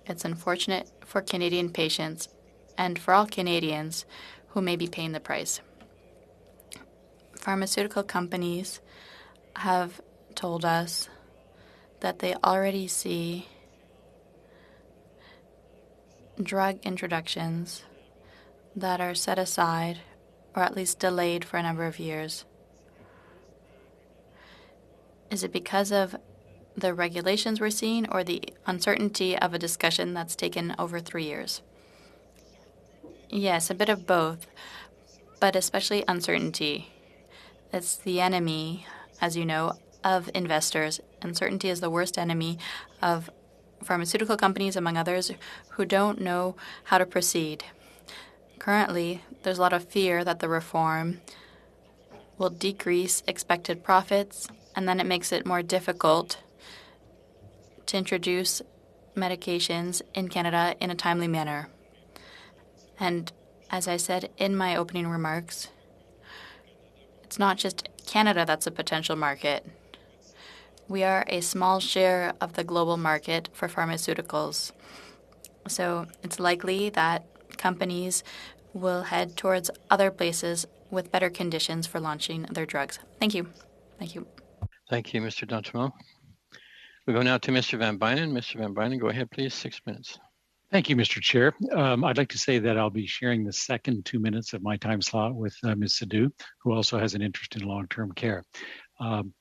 It's unfortunate for Canadian patients and for all Canadians who may be paying the price. Pharmaceutical companies have told us that they already see drug introductions that are set aside or at least delayed for a number of years. Is it because of the regulations we're seeing or the uncertainty of a discussion that's taken over 3 years? Yes, a bit of both, but especially uncertainty. It's the enemy, as you know, of investors. Uncertainty is the worst enemy of pharmaceutical companies, among others, who don't know how to proceed. Currently, there's a lot of fear that the reform will decrease expected profits, and then it makes it more difficult to introduce medications in Canada in a timely manner. And as I said in my opening remarks, it's not just Canada that's a potential market. We are a small share of the global market for pharmaceuticals. So it's likely that companies will head towards other places with better conditions for launching their drugs. Thank you. Thank you. Thank you, Mr. Dantemont. We go now to Mr. Van Bynen. Mr. Van Bynen, go ahead, please, 6 minutes. Thank you, Mr. Chair. I'd like to say that I'll be sharing the second 2 minutes of my time slot with Ms. Sadhu, who also has an interest in long-term care.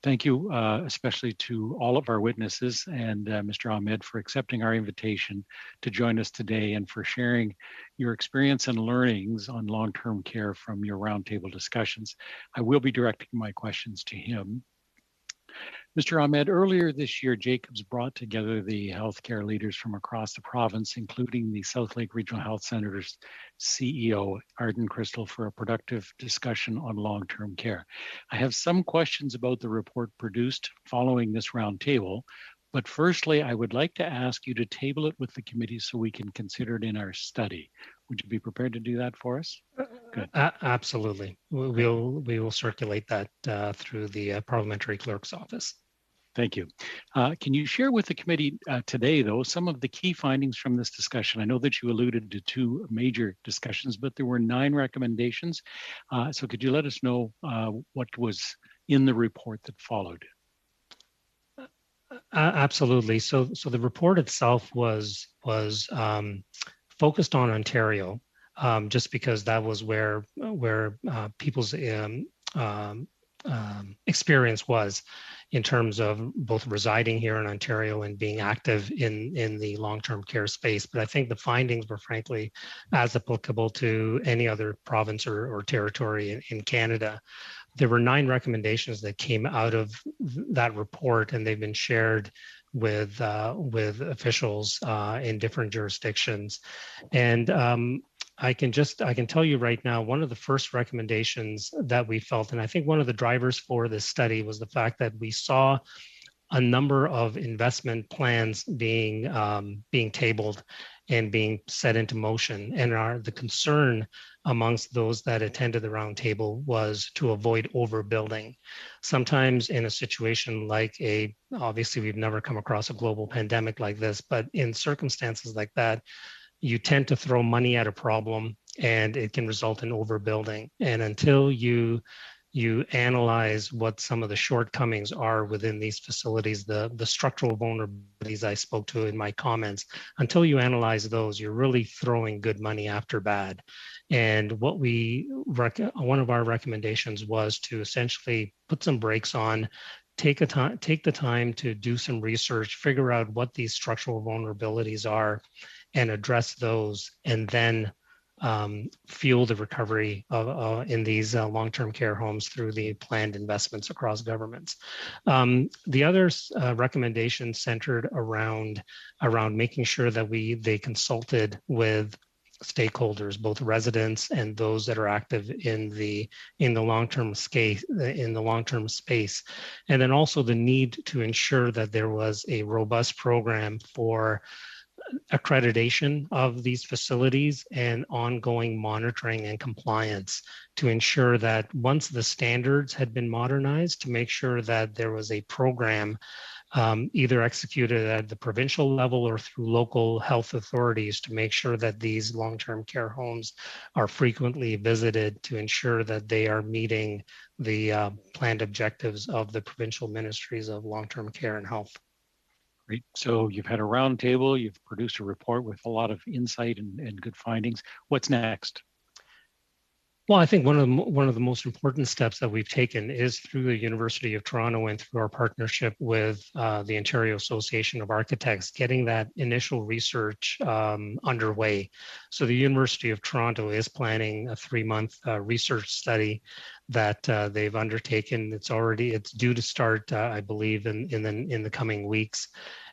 Thank you, especially to all of our witnesses and Mr. Ahmed for accepting our invitation to join us today and for sharing your experience and learnings on long-term care from your roundtable discussions. I will be directing my questions to him. Mr. Ahmed, earlier this year, Jacobs brought together the healthcare leaders from across the province, including the South Lake Regional Health Center's CEO, Arden Crystal, for a productive discussion on long-term care. I have some questions about the report produced following this roundtable, but firstly, I would like to ask you to table it with the committee so we can consider it in our study. Would you be prepared to do that for us? Good. Absolutely. We will circulate that through the parliamentary clerk's office. Thank you. Can you share with the committee today, though, some of the key findings from this discussion? I know that you alluded to 2 major discussions, but there were 9 recommendations. So could you let us know what was in the report that followed? Absolutely. So the report itself was focused on Ontario, just because that was where people's experience was in terms of both residing here in Ontario and being active in the long-term care space. But I think the findings were frankly as applicable to any other province or territory in Canada. There were 9 recommendations that came out of that report, and they've been shared with officials in different jurisdictions. And I can tell you right now, one of the first recommendations that we felt, and I think one of the drivers for this study, was the fact that we saw a number of investment plans being tabled and being set into motion. And the concern amongst those that attended the roundtable was to avoid overbuilding. Sometimes in a situation like obviously we've never come across a global pandemic like this, but in circumstances like that, you tend to throw money at a problem and it can result in overbuilding. And until you analyze what some of the shortcomings are within these facilities, the structural vulnerabilities I spoke to in my comments, until you analyze those, you're really throwing good money after bad. And one of our recommendations was to essentially put some brakes on take the time to do some research, figure out what these structural vulnerabilities are, and address those, and then fuel the recovery in these long-term care homes through the planned investments across governments. The other recommendations centered around making sure that they consulted with stakeholders, both residents and those that are active in the long-term space, and then also the need to ensure that there was a robust program for accreditation of these facilities and ongoing monitoring and compliance to ensure that once the standards had been modernized, to make sure that there was a program either executed at the provincial level or through local health authorities to make sure that these long-term care homes are frequently visited to ensure that they are meeting the planned objectives of the provincial ministries of long-term care and health. Great. So you've had a roundtable, you've produced a report with a lot of insight and good findings. What's next? Well, I think one of the most important steps that we've taken is through the University of Toronto and through our partnership with the Ontario Association of Architects, getting that initial research underway. So the University of Toronto is planning a 3-month research study that they've undertaken. It's due to start, I believe, in the coming weeks.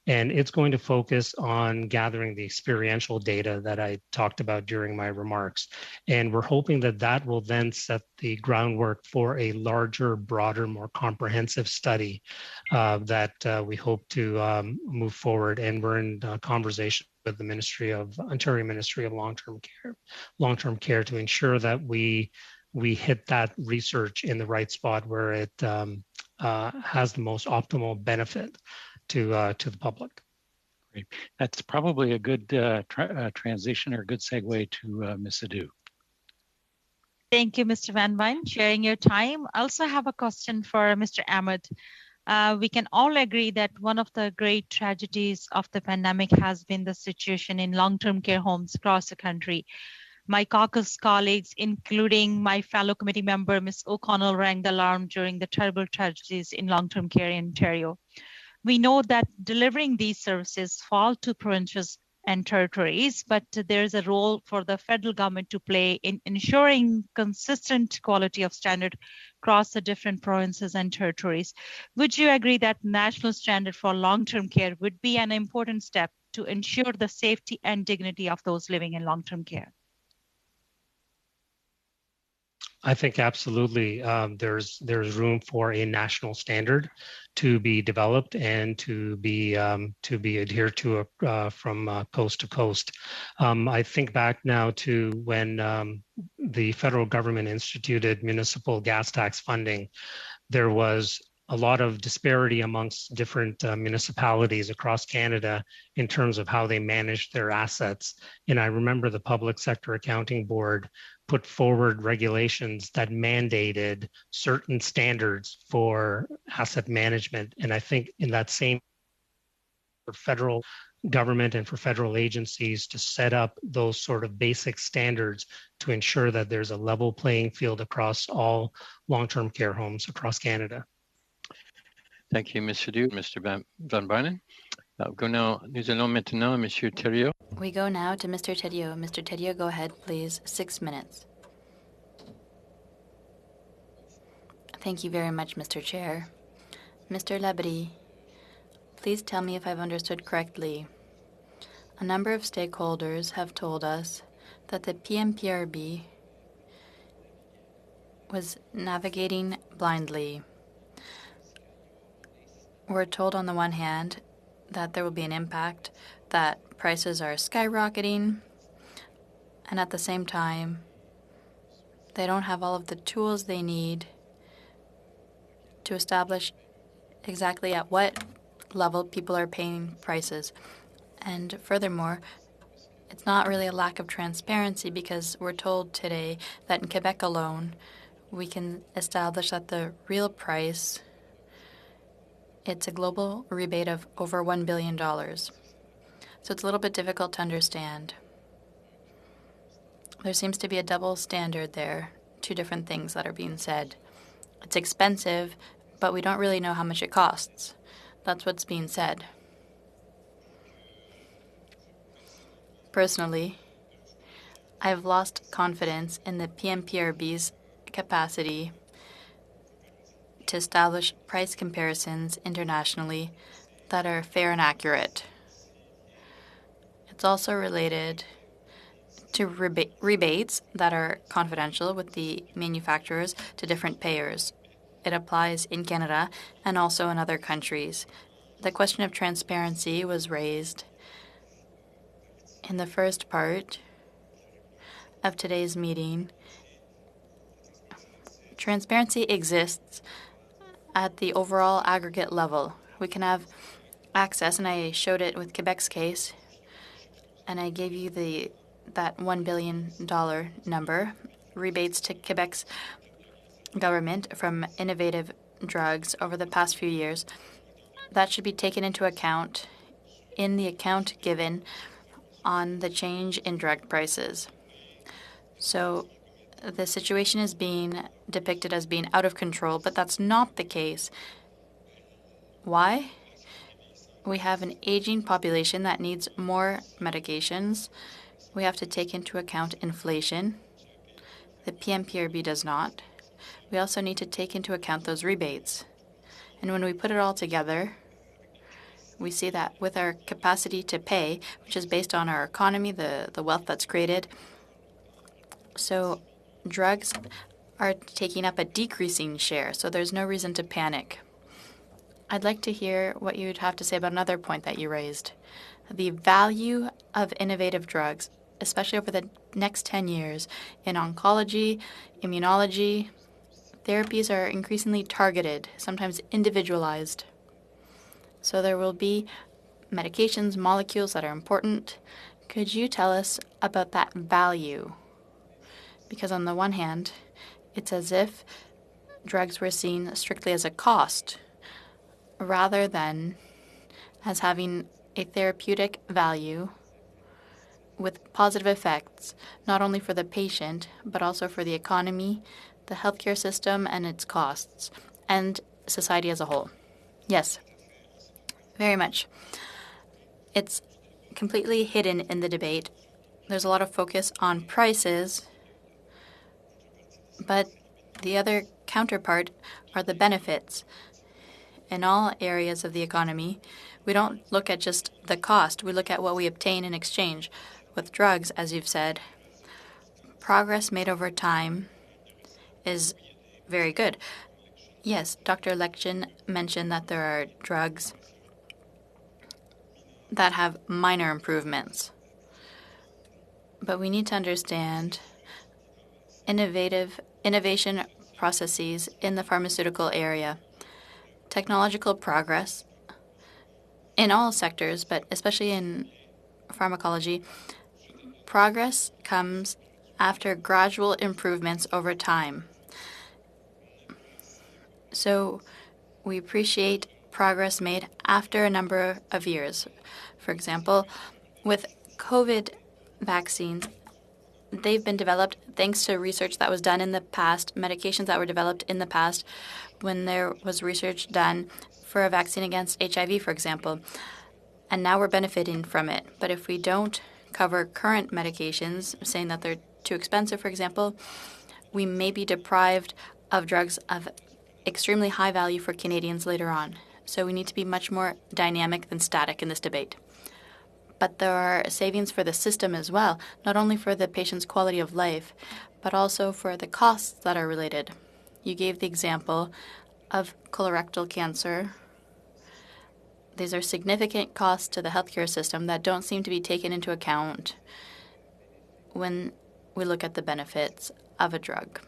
And it's going to focus on gathering the experiential data that I talked about during my remarks. And we're hoping that that will then set the groundwork for a larger, broader, more comprehensive study that we hope to move forward. And we're in conversation with the Ontario Ministry of Long-Term Care to ensure that we hit that research in the right spot where it has the most optimal benefit to the public. Great. That's probably a good transition or a good segue to Ms. Adu. Thank you, Mr. Van Vine, sharing your time. I also have a question for Mr. Ahmed. We can all agree that one of the great tragedies of the pandemic has been the situation in long-term care homes across the country. My caucus colleagues, including my fellow committee member, Ms. O'Connell, rang the alarm during the terrible tragedies in long-term care in Ontario. We know that delivering these services fall to provinces and territories, but there's a role for the federal government to play in ensuring consistent quality of standard across the different provinces and territories. Would you agree that national standard for long-term care would be an important step to ensure the safety and dignity of those living in long-term care? I think absolutely there's room for a national standard to be developed and to be adhered to from coast to coast. I think back now to when the federal government instituted municipal gas tax funding. There was a lot of disparity amongst different municipalities across Canada in terms of how they managed their assets. And I remember the Public Sector Accounting Board put forward regulations that mandated certain standards for asset management. And I think in that same for federal government and for federal agencies to set up those sort of basic standards to ensure that there's a level playing field across all long-term care homes across Canada. Thank you, Mr. Duke, Mr. Van Bynen. Nous allons maintenant à Monsieur Thériault. We go now to Mr. Thériault. Mr. Thériault, go ahead, please. 6 minutes. Thank you very much, Mr. Chair. Mr. Labrie, please tell me if I've understood correctly. A number of stakeholders have told us that the PMPRB was navigating blindly. We're told on the one hand that there will be an impact, that prices are skyrocketing, and at the same time, they don't have all of the tools they need to establish exactly at what level people are paying prices. And furthermore, it's not really a lack of transparency because we're told today that in Quebec alone, we can establish that the real price, it's a global rebate of over $1 billion. So it's a little bit difficult to understand. There seems to be a double standard there, two different things that are being said. It's expensive, but we don't really know how much it costs. That's what's being said. Personally, I've lost confidence in the PMPRB's capacity to establish price comparisons internationally that are fair and accurate. It's also related to rebates that are confidential with the manufacturers to different payers. It applies in Canada and also in other countries. The question of transparency was raised in the first part of today's meeting. Transparency exists at the overall aggregate level. We can have access, and I showed it with Quebec's case, and I gave you that $1 billion number, rebates to Quebec's government from innovative drugs over the past few years. That should be taken into account in the account given on the change in drug prices. So the situation is being depicted as being out of control, but that's not the case. Why? We have an aging population that needs more medications. We have to take into account inflation. The PMPRB does not. We also need to take into account those rebates. And when we put it all together, we see that with our capacity to pay, which is based on our economy, the wealth that's created, so drugs are taking up a decreasing share, so there's no reason to panic. I'd like to hear what you'd have to say about another point that you raised. The value of innovative drugs, especially over the next 10 years, in oncology, immunology, therapies are increasingly targeted, sometimes individualized. So there will be medications, molecules that are important. Could you tell us about that value? Because on the one hand, it's as if drugs were seen strictly as a cost rather than as having a therapeutic value with positive effects, not only for the patient, but also for the economy, the healthcare system and its costs, and society as a whole. Yes, very much. It's completely hidden in the debate. There's a lot of focus on prices, but the other counterpart are the benefits. In all areas of the economy, we don't look at just the cost. We look at what we obtain in exchange. With drugs, as you've said, progress made over time is very good. Yes, Dr. Lection mentioned that there are drugs that have minor improvements. But we need to understand innovation processes in the pharmaceutical area. Technological progress in all sectors, but especially in pharmacology, progress comes after gradual improvements over time. So we appreciate progress made after a number of years. For example, with COVID vaccines, they've been developed thanks to research that was done in the past, medications that were developed in the past when there was research done for a vaccine against HIV, for example. And now we're benefiting from it. But if we don't cover current medications, saying that they're too expensive, for example, we may be deprived of drugs of extremely high value for Canadians later on. So we need to be much more dynamic than static in this debate. But there are savings for the system as well, not only for the patient's quality of life, but also for the costs that are related. You gave the example of colorectal cancer. These are significant costs to the healthcare system that don't seem to be taken into account when we look at the benefits of a drug.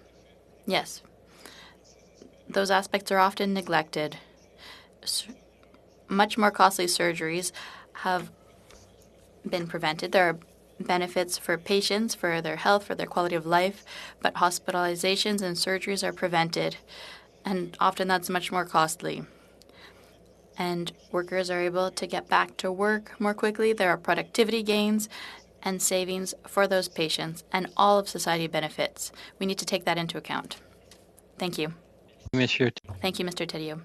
Yes, those aspects are often neglected. Much more costly surgeries have been prevented. There are benefits for patients, for their health, for their quality of life, but hospitalizations and surgeries are prevented, and often that's much more costly. And workers are able to get back to work more quickly. There are productivity gains and savings for those patients, and all of society benefits. We need to take that into account. Thank you. Thank you, Mr. Tidio.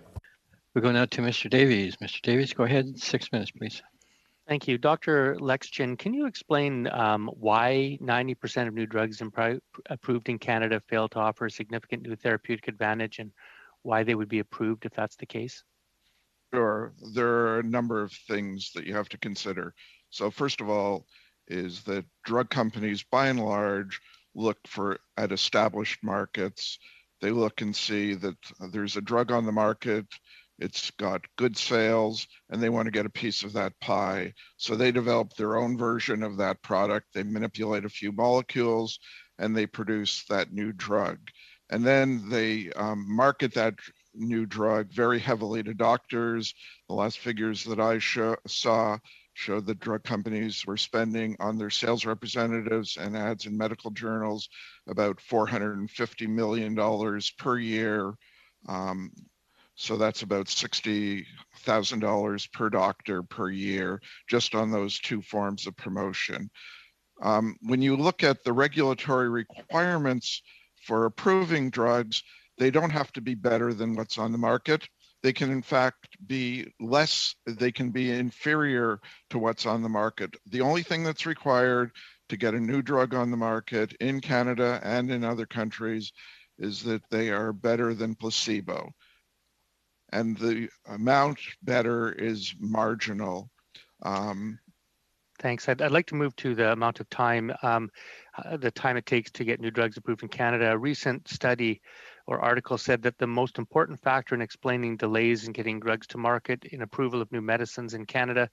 We go now to Mr. Davies. Mr. Davies, go ahead. 6 minutes, please. Thank you. Dr. Lexchin, can you explain why 90% of new drugs approved in Canada fail to offer a significant new therapeutic advantage and why they would be approved if that's the case? Sure. There are a number of things that you have to consider. So first of all is that drug companies, by and large, look at established markets. They look and see that there's a drug on the market, it's got good sales, and they want to get a piece of that pie. So they develop their own version of that product. They manipulate a few molecules, and they produce that new drug. And then they market that new drug very heavily to doctors. The last figures that I saw showed that drug companies were spending on their sales representatives and ads in medical journals about $450 million per year. So that's about $60,000 per doctor per year, just on those two forms of promotion. When you look at the regulatory requirements for approving drugs, they don't have to be better than what's on the market. They can in fact be they can be inferior to what's on the market. The only thing that's required to get a new drug on the market in Canada and in other countries is that they are better than placebo. And the amount better is marginal. Thanks. I'd like to move to the amount of time, the time it takes to get new drugs approved in Canada. A recent study or article said that the most important factor in explaining delays in getting drugs to market in approval of new medicines in Canada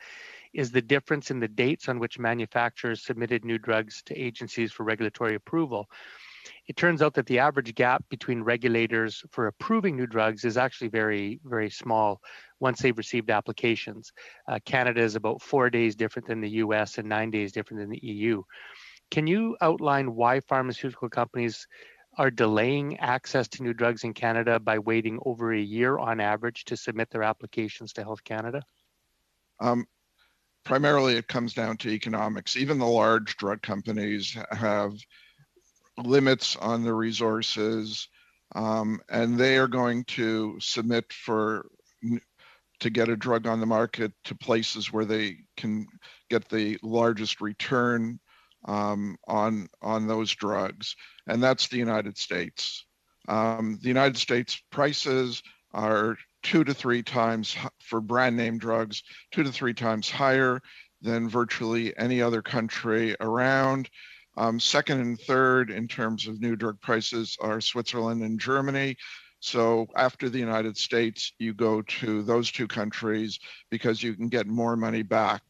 is the difference in the dates on which manufacturers submitted new drugs to agencies for regulatory approval. It turns out that the average gap between regulators for approving new drugs is actually very, very small once they've received applications. Canada is about 4 days different than the US and 9 days different than the EU. Can you outline why pharmaceutical companies are delaying access to new drugs in Canada by waiting over a year on average to submit their applications to Health Canada? Primarily, it comes down to economics. Even the large drug companies have limits on the resources, and they are going to submit to get a drug on the market to places where they can get the largest return on those drugs, and that's the United States. The United States prices are 2 to 3 times for brand name drugs, 2 to 3 times higher than virtually any other country around. Second and third in terms of new drug prices are Switzerland and Germany. So after the United States, you go to those two countries because you can get more money back.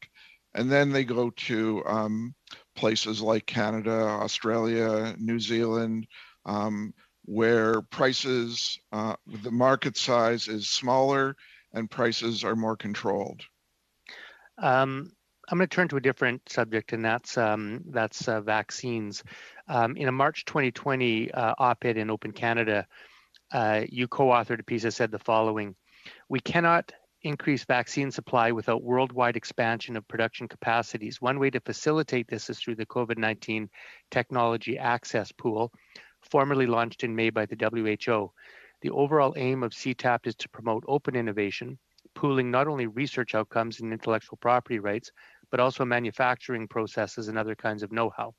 And then they go to places like Canada, Australia, New Zealand, where prices, the market size is smaller and prices are more controlled. I'm going to turn to a different subject, and that's vaccines. In a March 2020 op-ed in Open Canada, you co-authored a piece that said the following: "We cannot increase vaccine supply without worldwide expansion of production capacities. One way to facilitate this is through the COVID-19 Technology Access Pool, formally launched in May by the WHO. The overall aim of CTAP is to promote open innovation, pooling not only research outcomes and intellectual property rights, but also manufacturing processes and other kinds of know-how.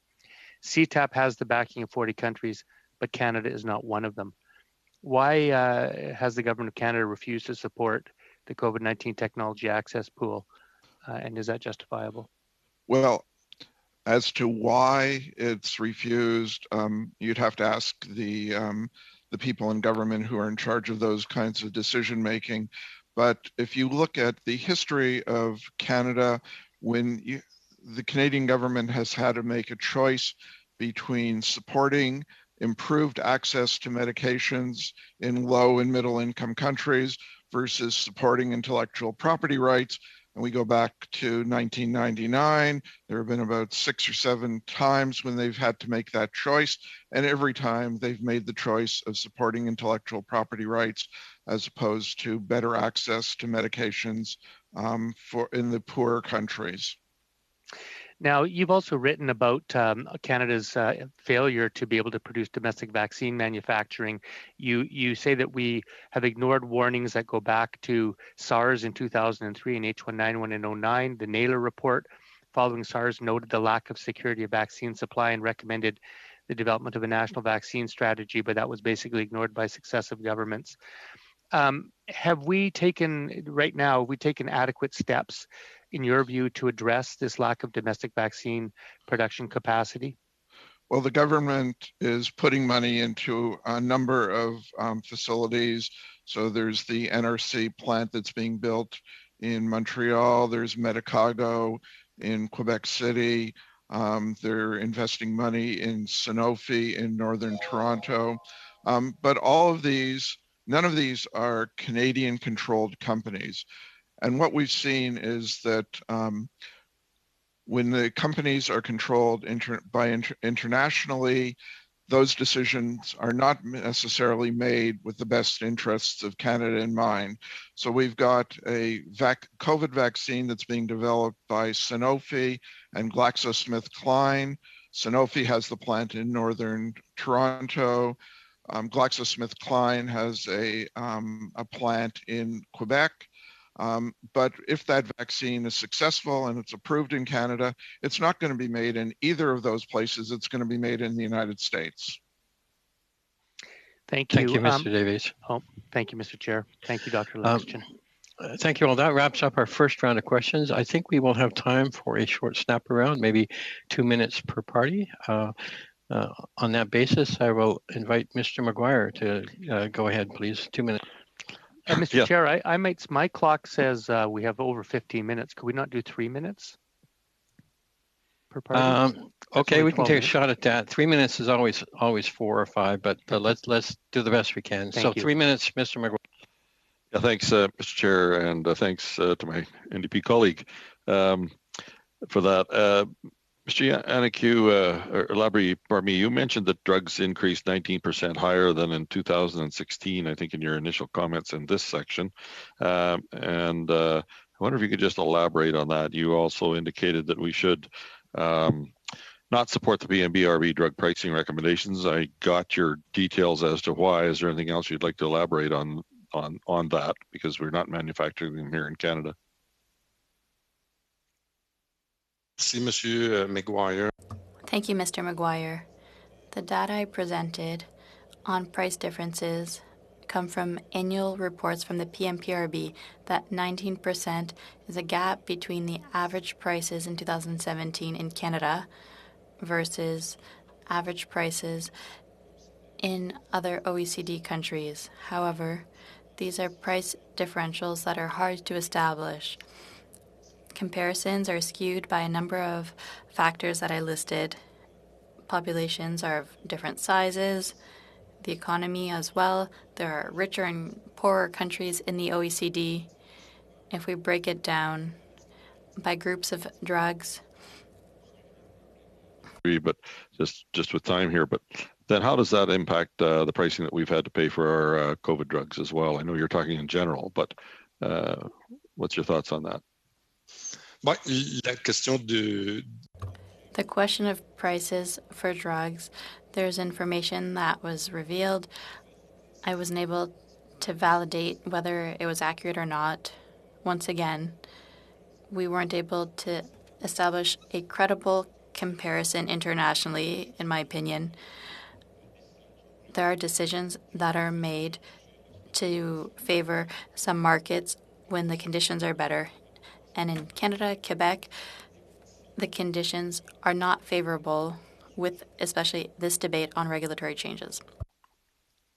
CTAP has the backing of 40 countries, but Canada is not one of them. Why has the government of Canada refused to support the COVID-19 Technology Access Pool, and is that justifiable?" Well, as to why it's refused, you'd have to ask the people in government who are in charge of those kinds of decision making. But if you look at the history of Canada, the Canadian government has had to make a choice between supporting improved access to medications in low and middle income countries versus supporting intellectual property rights. And we go back to 1999, there have been about 6 or 7 times when they've had to make that choice. And every time they've made the choice of supporting intellectual property rights as opposed to better access to medications in the poorer countries. Now, you've also written about Canada's failure to be able to produce domestic vaccine manufacturing. You say that we have ignored warnings that go back to SARS in 2003 and H1N1 in 2009. The Naylor report following SARS noted the lack of security of vaccine supply and recommended the development of a national vaccine strategy, but that was basically ignored by successive governments. Have we taken adequate steps, in your view, to address this lack of domestic vaccine production capacity? Well, the government is putting money into a number of facilities. So there's the NRC plant that's being built in Montreal. There's Medicago in Quebec City. They're investing money in Sanofi in Northern Toronto. But none of these are Canadian controlled companies. And what we've seen is that when the companies are controlled internationally, those decisions are not necessarily made with the best interests of Canada in mind. So we've got a COVID vaccine that's being developed by Sanofi and GlaxoSmithKline. Sanofi has the plant in Northern Toronto. GlaxoSmithKline has a plant in Quebec. But if that vaccine is successful and it's approved in Canada, it's not going to be made in either of those places. It's going to be made in the United States. Thank you. Thank you, Mr. Davies. Thank you, Mr. Chair. Thank you, Dr. Livingston. Thank you all. That wraps up our first round of questions. I think we will have time for a short snap around, maybe 2 minutes per party. On that basis, I will invite Mr. Maguire to go ahead, please. 2 minutes. Mr. Chair, my clock says we have over 15 minutes. Could we not do 3 minutes per party? Okay, we can take a shot at that. 3 minutes is always 4 or 5, but let's do the best we can. Thank you. 3 minutes, Mr. McGuire. Yeah, thanks, Mr. Chair, and thanks to my NDP colleague for that. Mr. Labrie, you mentioned that drugs increased 19% higher than in 2016, I think, in your initial comments in this section. And I wonder if you could just elaborate on that. You also indicated that we should not support the PMBRB drug pricing recommendations. I got your details as to why. Is there anything else you'd like to elaborate on that? Because we're not manufacturing them here in Canada. Thank you, Mr. Maguire. The data I presented on price differences come from annual reports from the PMPRB that 19% is a gap between the average prices in 2017 in Canada versus average prices in other OECD countries. However, these are price differentials that are hard to establish. Comparisons are skewed by a number of factors that I listed. Populations are of different sizes, the economy as well. There are richer and poorer countries in the OECD. If we break it down by groups of drugs. But just with time here, but then how does that impact the pricing that we've had to pay for our COVID drugs as well? I know you're talking in general, but what's your thoughts on that? The question of prices for drugs, there's information that was revealed. I wasn't able to validate whether it was accurate or not. Once again, we weren't able to establish a credible comparison internationally, in my opinion. There are decisions that are made to favor some markets when the conditions are better. And in Canada, Quebec, the conditions are not favorable with especially this debate on regulatory changes.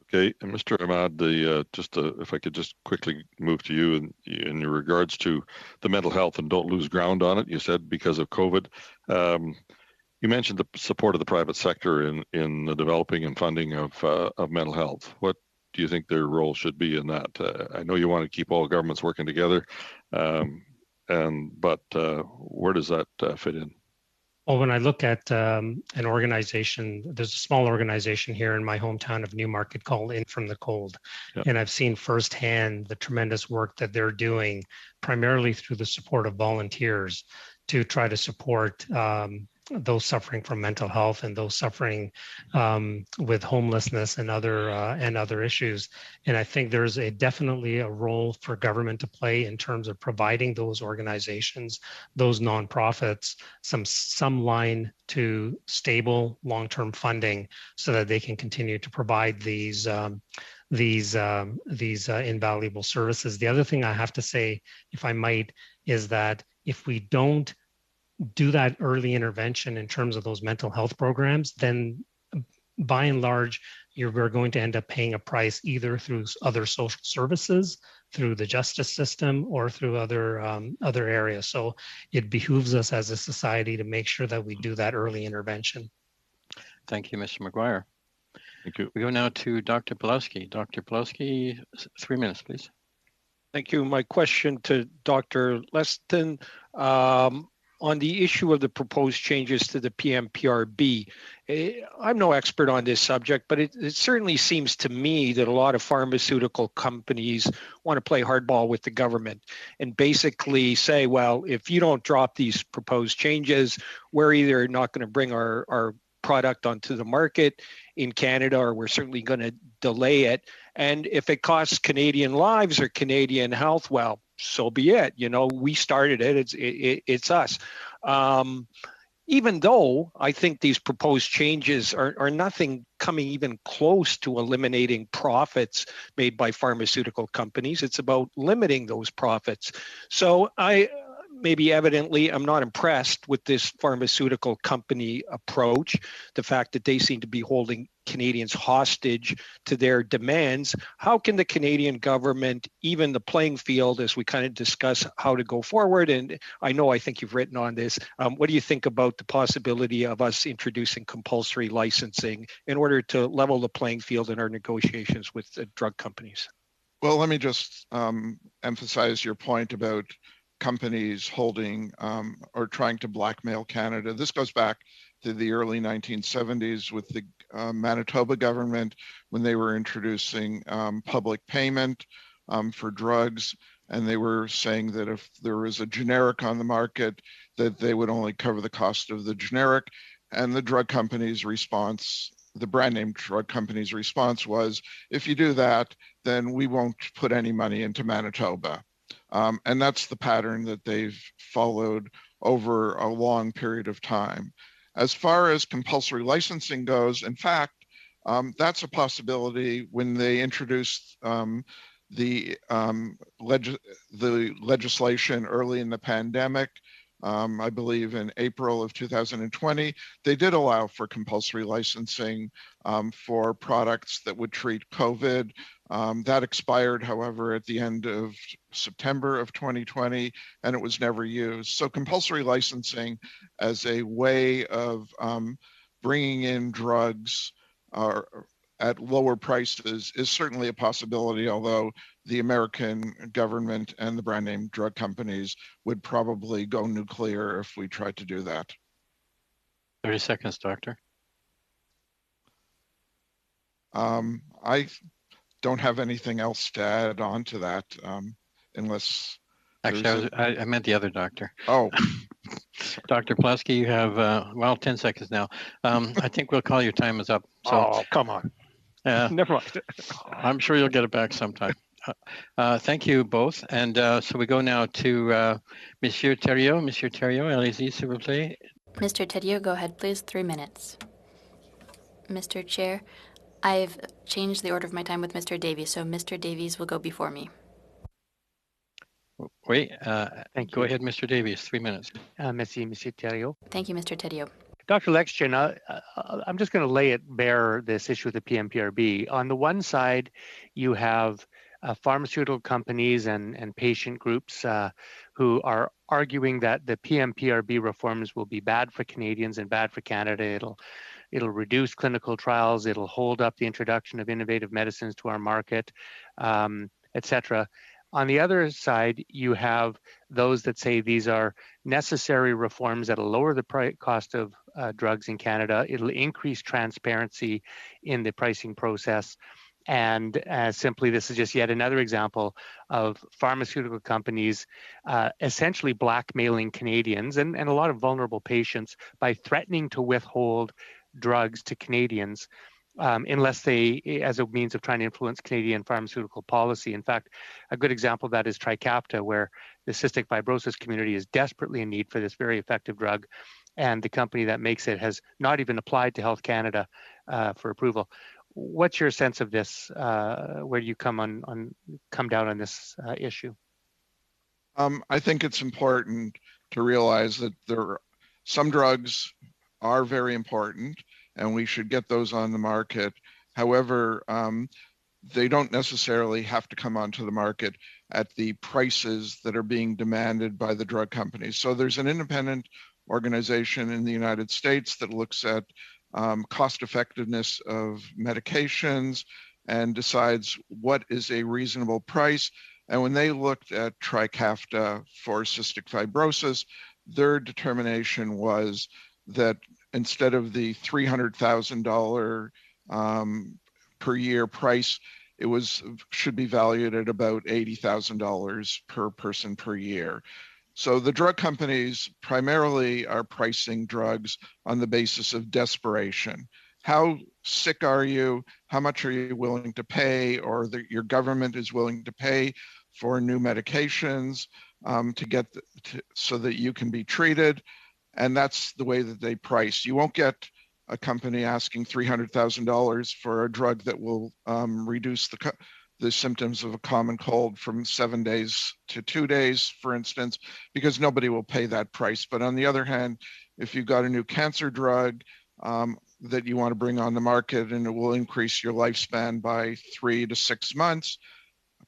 Okay, and Mr. Ahmad, if I could just quickly move to you in your regards to the mental health, and don't lose ground on it. You said because of COVID. You mentioned the support of the private sector in the developing and funding of mental health. What do you think their role should be in that? I know you want to keep all governments working together. But where does that fit in? Well, when I look at an organization, there's a small organization here in my hometown of Newmarket called In From the Cold. Yep. And I've seen firsthand the tremendous work that they're doing, primarily through the support of volunteers, to try to support those suffering from mental health and those suffering with homelessness and other issues. And I think there's definitely a role for government to play in terms of providing those organizations, those nonprofits, some line to stable long-term funding so that they can continue to provide these invaluable services. The other thing I have to say, if I might, is that if we don't do that early intervention in terms of those mental health programs, then by and large, we're going to end up paying a price either through other social services, through the justice system, or through other areas. So it behooves us as a society to make sure that we do that early intervention. Thank you, Mr. McGuire. Thank you. We go now to Dr. Pawlowski. Dr. Pawlowski, 3 minutes, please. Thank you. My question to Dr. Leston, on the issue of the proposed changes to the PMPRB, I'm no expert on this subject, but it certainly seems to me that a lot of pharmaceutical companies want to play hardball with the government and basically say, well, if you don't drop these proposed changes, we're either not going to bring our product onto the market in Canada, or we're certainly going to delay it. And if it costs Canadian lives or Canadian health, well, so be it. You know, we started it. It's us. Even though I think these proposed changes are nothing coming even close to eliminating profits made by pharmaceutical companies, it's about limiting those profits. So maybe evidently, I'm not impressed with this pharmaceutical company approach, the fact that they seem to be holding Canadians hostage to their demands. How can the Canadian government even the playing field as we kind of discuss how to go forward? And I think you've written on this. What do you think about the possibility of us introducing compulsory licensing in order to level the playing field in our negotiations with the drug companies? Well, let me just emphasize your point about companies holding or trying to blackmail Canada. This goes back to the early 1970s with the Manitoba government when they were introducing public payment for drugs. And they were saying that if there was a generic on the market, that they would only cover the cost of the generic. And the drug company's response, the brand name drug company's response was, if you do that, then we won't put any money into Manitoba. And that's the pattern that they've followed over a long period of time. As far as compulsory licensing goes, in fact, that's a possibility when they introduced the legislation early in the pandemic. I believe in April of 2020, they did allow for compulsory licensing for products that would treat COVID. That expired, however, at the end of September of 2020, and it was never used. So compulsory licensing as a way of bringing in drugs at lower prices is certainly a possibility, although the American government and the brand name drug companies would probably go nuclear if we tried to do that. 30 seconds, Doctor. I don't have anything else to add on to that, unless... Actually, I meant the other doctor. Oh. Dr. Pawlowski, you have, 10 seconds now. I think we'll call your time is up. So, oh, come on. Never mind. I'm sure you'll get it back sometime. Thank you both. And so we go now to Monsieur Thériault. Monsieur Thériault, allez-y, s'il vous plaît. Mr. Thériault, go ahead, please. 3 minutes. Mr. Chair, I've changed the order of my time with Mr. Davies, so Mr. Davies will go before me. Wait, go ahead, Mr. Davies, 3 minutes. Merci, Monsieur Thériault. Thank you, Mr. Thériault. Dr. Lexgen, I'm just going to lay it bare, this issue with the PMPRB. On the one side, you have pharmaceutical companies and patient groups who are arguing that the PMPRB reforms will be bad for Canadians and bad for Canada. It'll reduce clinical trials. It'll hold up the introduction of innovative medicines to our market, etc. On the other side, you have those that say these are necessary reforms that'll lower the cost of drugs in Canada. It'll increase transparency in the pricing process, And simply, this is just yet another example of pharmaceutical companies essentially blackmailing Canadians and a lot of vulnerable patients by threatening to withhold drugs to Canadians unless they, as a means of trying to influence Canadian pharmaceutical policy. In fact, a good example of that is Trikafta, where the cystic fibrosis community is desperately in need for this very effective drug, and the company that makes it has not even applied to Health Canada for approval. What's your sense of this? Where do you come down on this issue? I think it's important to realize that some drugs are very important, and we should get those on the market. However, they don't necessarily have to come onto the market at the prices that are being demanded by the drug companies. So there's an independent organization in the United States that looks at cost effectiveness of medications and decides what is a reasonable price. And when they looked at Trikafta for cystic fibrosis, their determination was that instead of the $300,000 per year price, it should be valued at about $80,000 per person per year. So the drug companies primarily are pricing drugs on the basis of desperation. How sick are you? How much are you willing to pay, or that your government is willing to pay for new medications so that you can be treated? And that's the way that they price. You won't get a company asking $300,000 for a drug that will reduce the symptoms of a common cold from 7 days to 2 days, for instance, because nobody will pay that price. But on the other hand, if you've got a new cancer drug that you want to bring on the market and it will increase your lifespan by 3 to 6 months,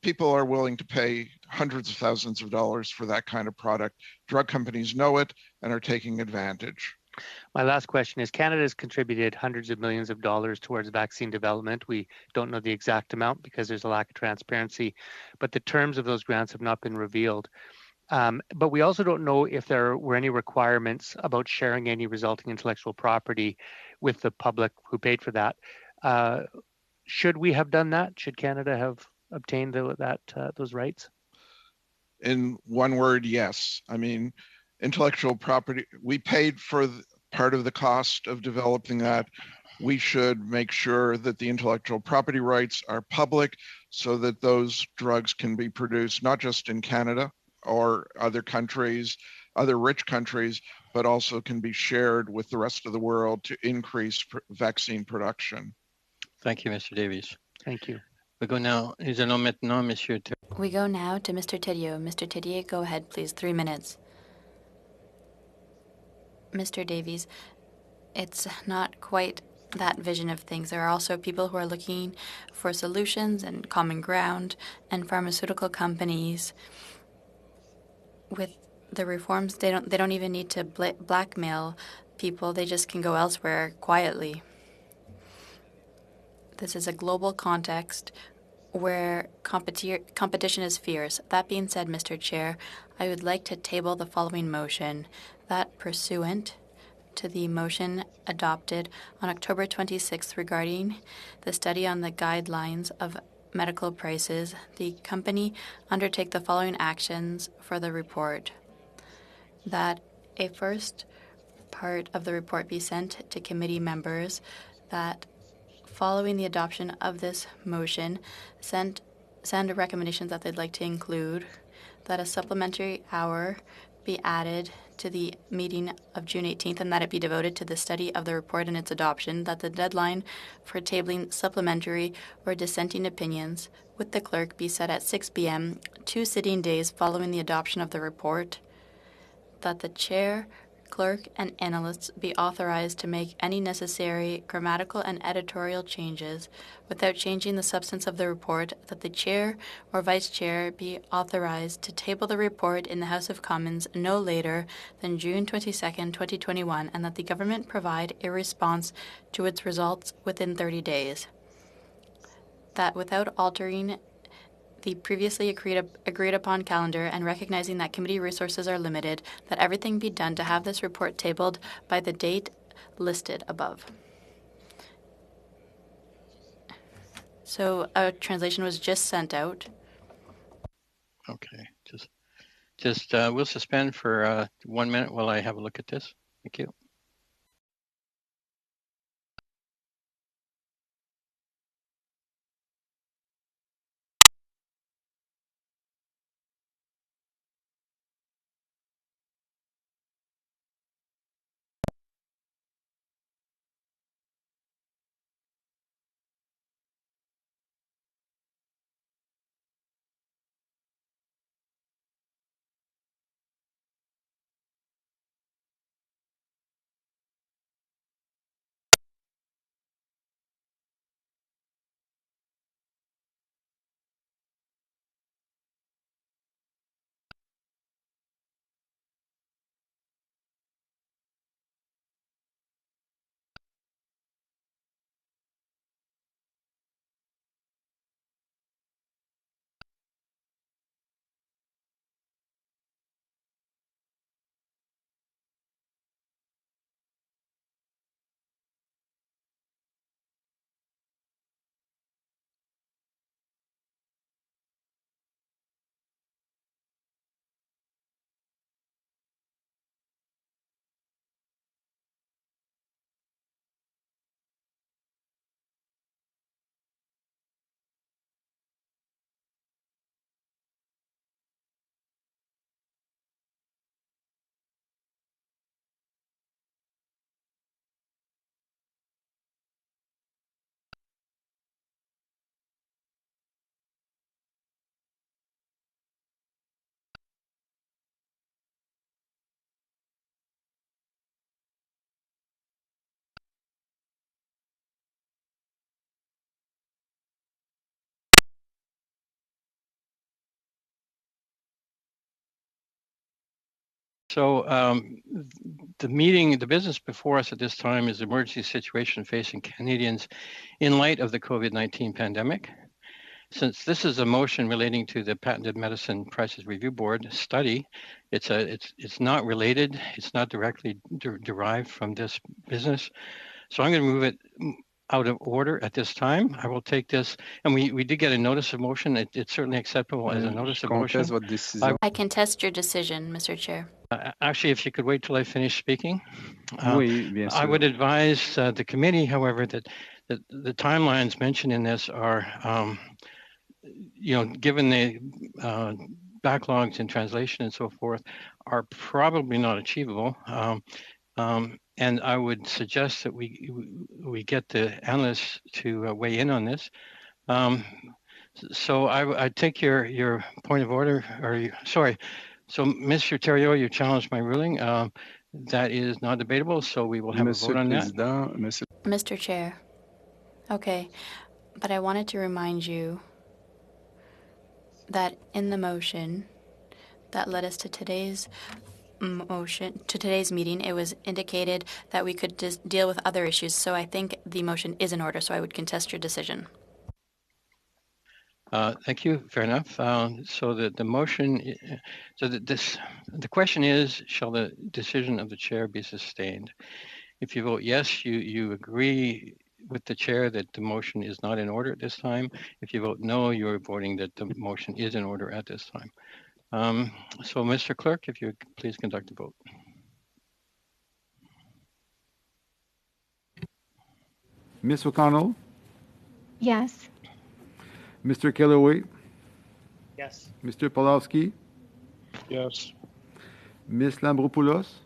people are willing to pay hundreds of thousands of dollars for that kind of product. Drug companies know it and are taking advantage. My last question is, Canada has contributed hundreds of millions of dollars towards vaccine development. We don't know the exact amount because there's a lack of transparency, but the terms of those grants have not been revealed. But we also don't know if there were any requirements about sharing any resulting intellectual property with the public who paid for that. Should we have done that? Should Canada have obtained those rights? In one word, yes. I mean, intellectual property, we paid for part of the cost of developing that. We should make sure that the intellectual property rights are public so that those drugs can be produced not just in Canada or other countries, other rich countries, but also can be shared with the rest of the world to increase vaccine production. Thank you, Mr. Davies. Thank you. We go now to Mr. Thériault. Mr. Thériault, go ahead, please. 3 minutes. Mr. Davies, it's not quite that vision of things. There are also people who are looking for solutions and common ground, and pharmaceutical companies with the reforms, they don't even need to blackmail people. They just can go elsewhere quietly. This is a global context where competition is fierce. That being said, Mr. Chair, I would like to table the following motion that, pursuant to the motion adopted on October 26th regarding the study on the guidelines of medical prices, the company undertake the following actions for the report. That a first part of the report be sent to committee members, that following the adoption of this motion, send a recommendation that they'd like to include, that a supplementary hour be added to the meeting of June 18th and that it be devoted to the study of the report and its adoption, that the deadline for tabling supplementary or dissenting opinions with the clerk be set at 6 p.m. 2 sitting days following the adoption of the report, that the chair, clerk, and analysts be authorized to make any necessary grammatical and editorial changes without changing the substance of the report, that the chair or vice chair be authorized to table the report in the House of Commons no later than June 22nd, 2021, and that the government provide a response to its results within 30 days. That without altering the previously agreed upon calendar and recognizing that committee resources are limited, that everything be done to have this report tabled by the date listed above. So a translation was just sent out. Okay, just we'll suspend for 1 minute while I have a look at this. Thank you. So the business before us at this time is the emergency situation facing Canadians in light of the COVID-19 pandemic. Since this is a motion relating to the Patented Medicine Prices Review Board study, it's not related. It's not directly derived from this business. So I'm going to move it out of order at this time. I will take this, and we did get a notice of motion. It's certainly acceptable as a notice of motion. I contest your decision, Mr. Chair. Actually, if you could wait till I finish speaking. I would advise the committee, however, that the timelines mentioned in this are, given the backlogs in translation and so forth, are probably not achievable. And I would suggest that we get the analysts to weigh in on this. So I take your point of order, sorry. So, Mr. Thériault, you challenged my ruling. That is not debatable, so we will have a vote on that. Mr. Chair. Okay, but I wanted to remind you that in the motion that led us to today's meeting, it was indicated that we could just deal with other issues. So I think the motion is in order, so I would contest your decision. Thank you. Fair enough. So the motion, the question is, shall the decision of the chair be sustained? If you vote yes, you agree with the chair that the motion is not in order at this time. If you vote no, you're voting that the motion is in order at this time. So, Mr. Clerk, if you could please conduct the vote. Ms. O'Connell? Yes. Mr. Kellaway? Yes. Mr. Pawlowski? Yes. Ms. Lambropoulos?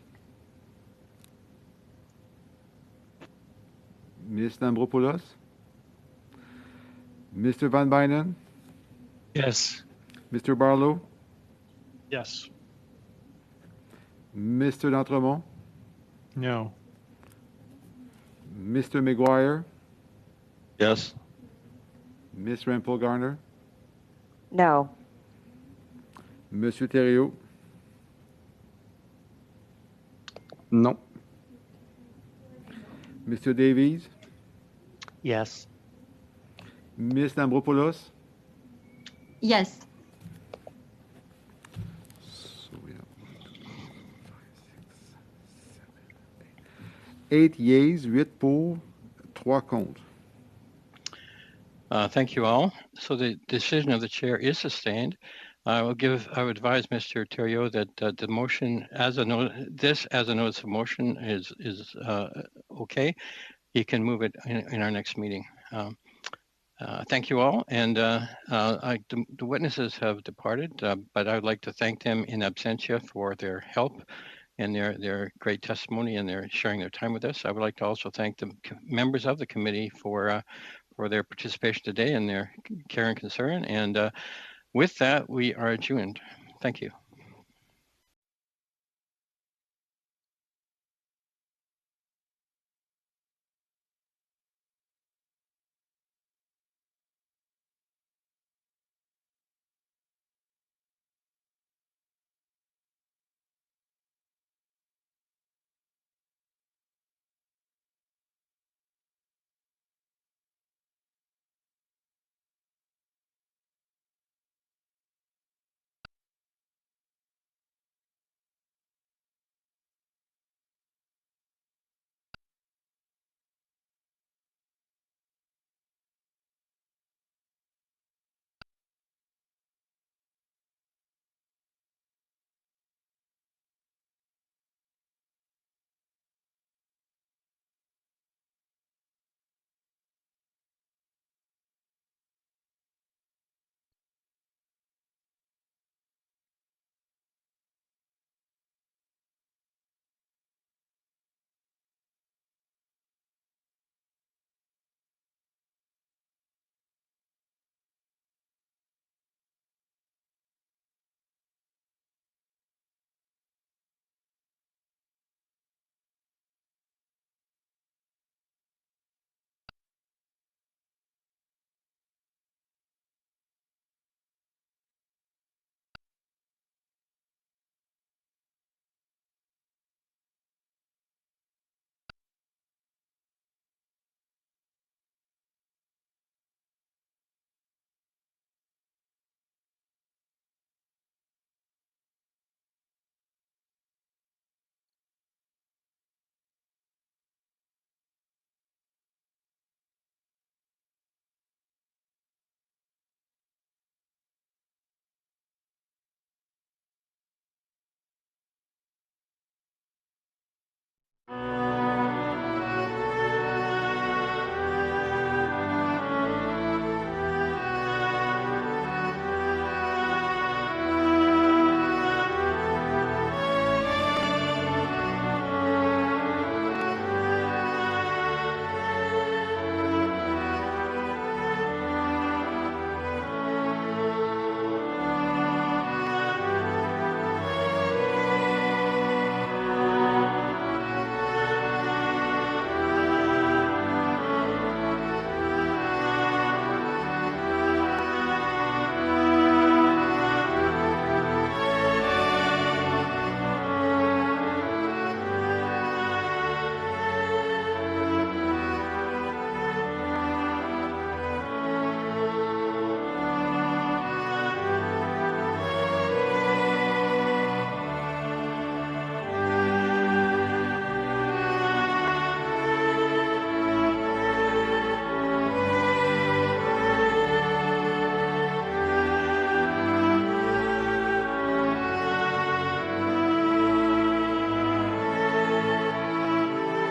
Ms. Lambropoulos? Mr. Van Bynen? Yes. Mr. Barlow? Yes. Mr. D'Entremont? No. Mr. McGuire? Yes. Ms. Rempel Garner? No. Monsieur Thériault? No. Mr. Davies? Yes. Ms. Lambropoulos? Yes. So we have 8 yeas, 8 pour, 3 contre. Thank you all. So the decision of the chair is sustained. I would advise Mr. Theriault that the motion as a notice of motion is okay. He can move it in our next meeting. Thank you all, and the witnesses have departed, but I would like to thank them in absentia for their help and their great testimony and their sharing their time with us. I would like to also thank the members of the committee for their participation today and their care and concern. And with that, we are adjourned. Thank you.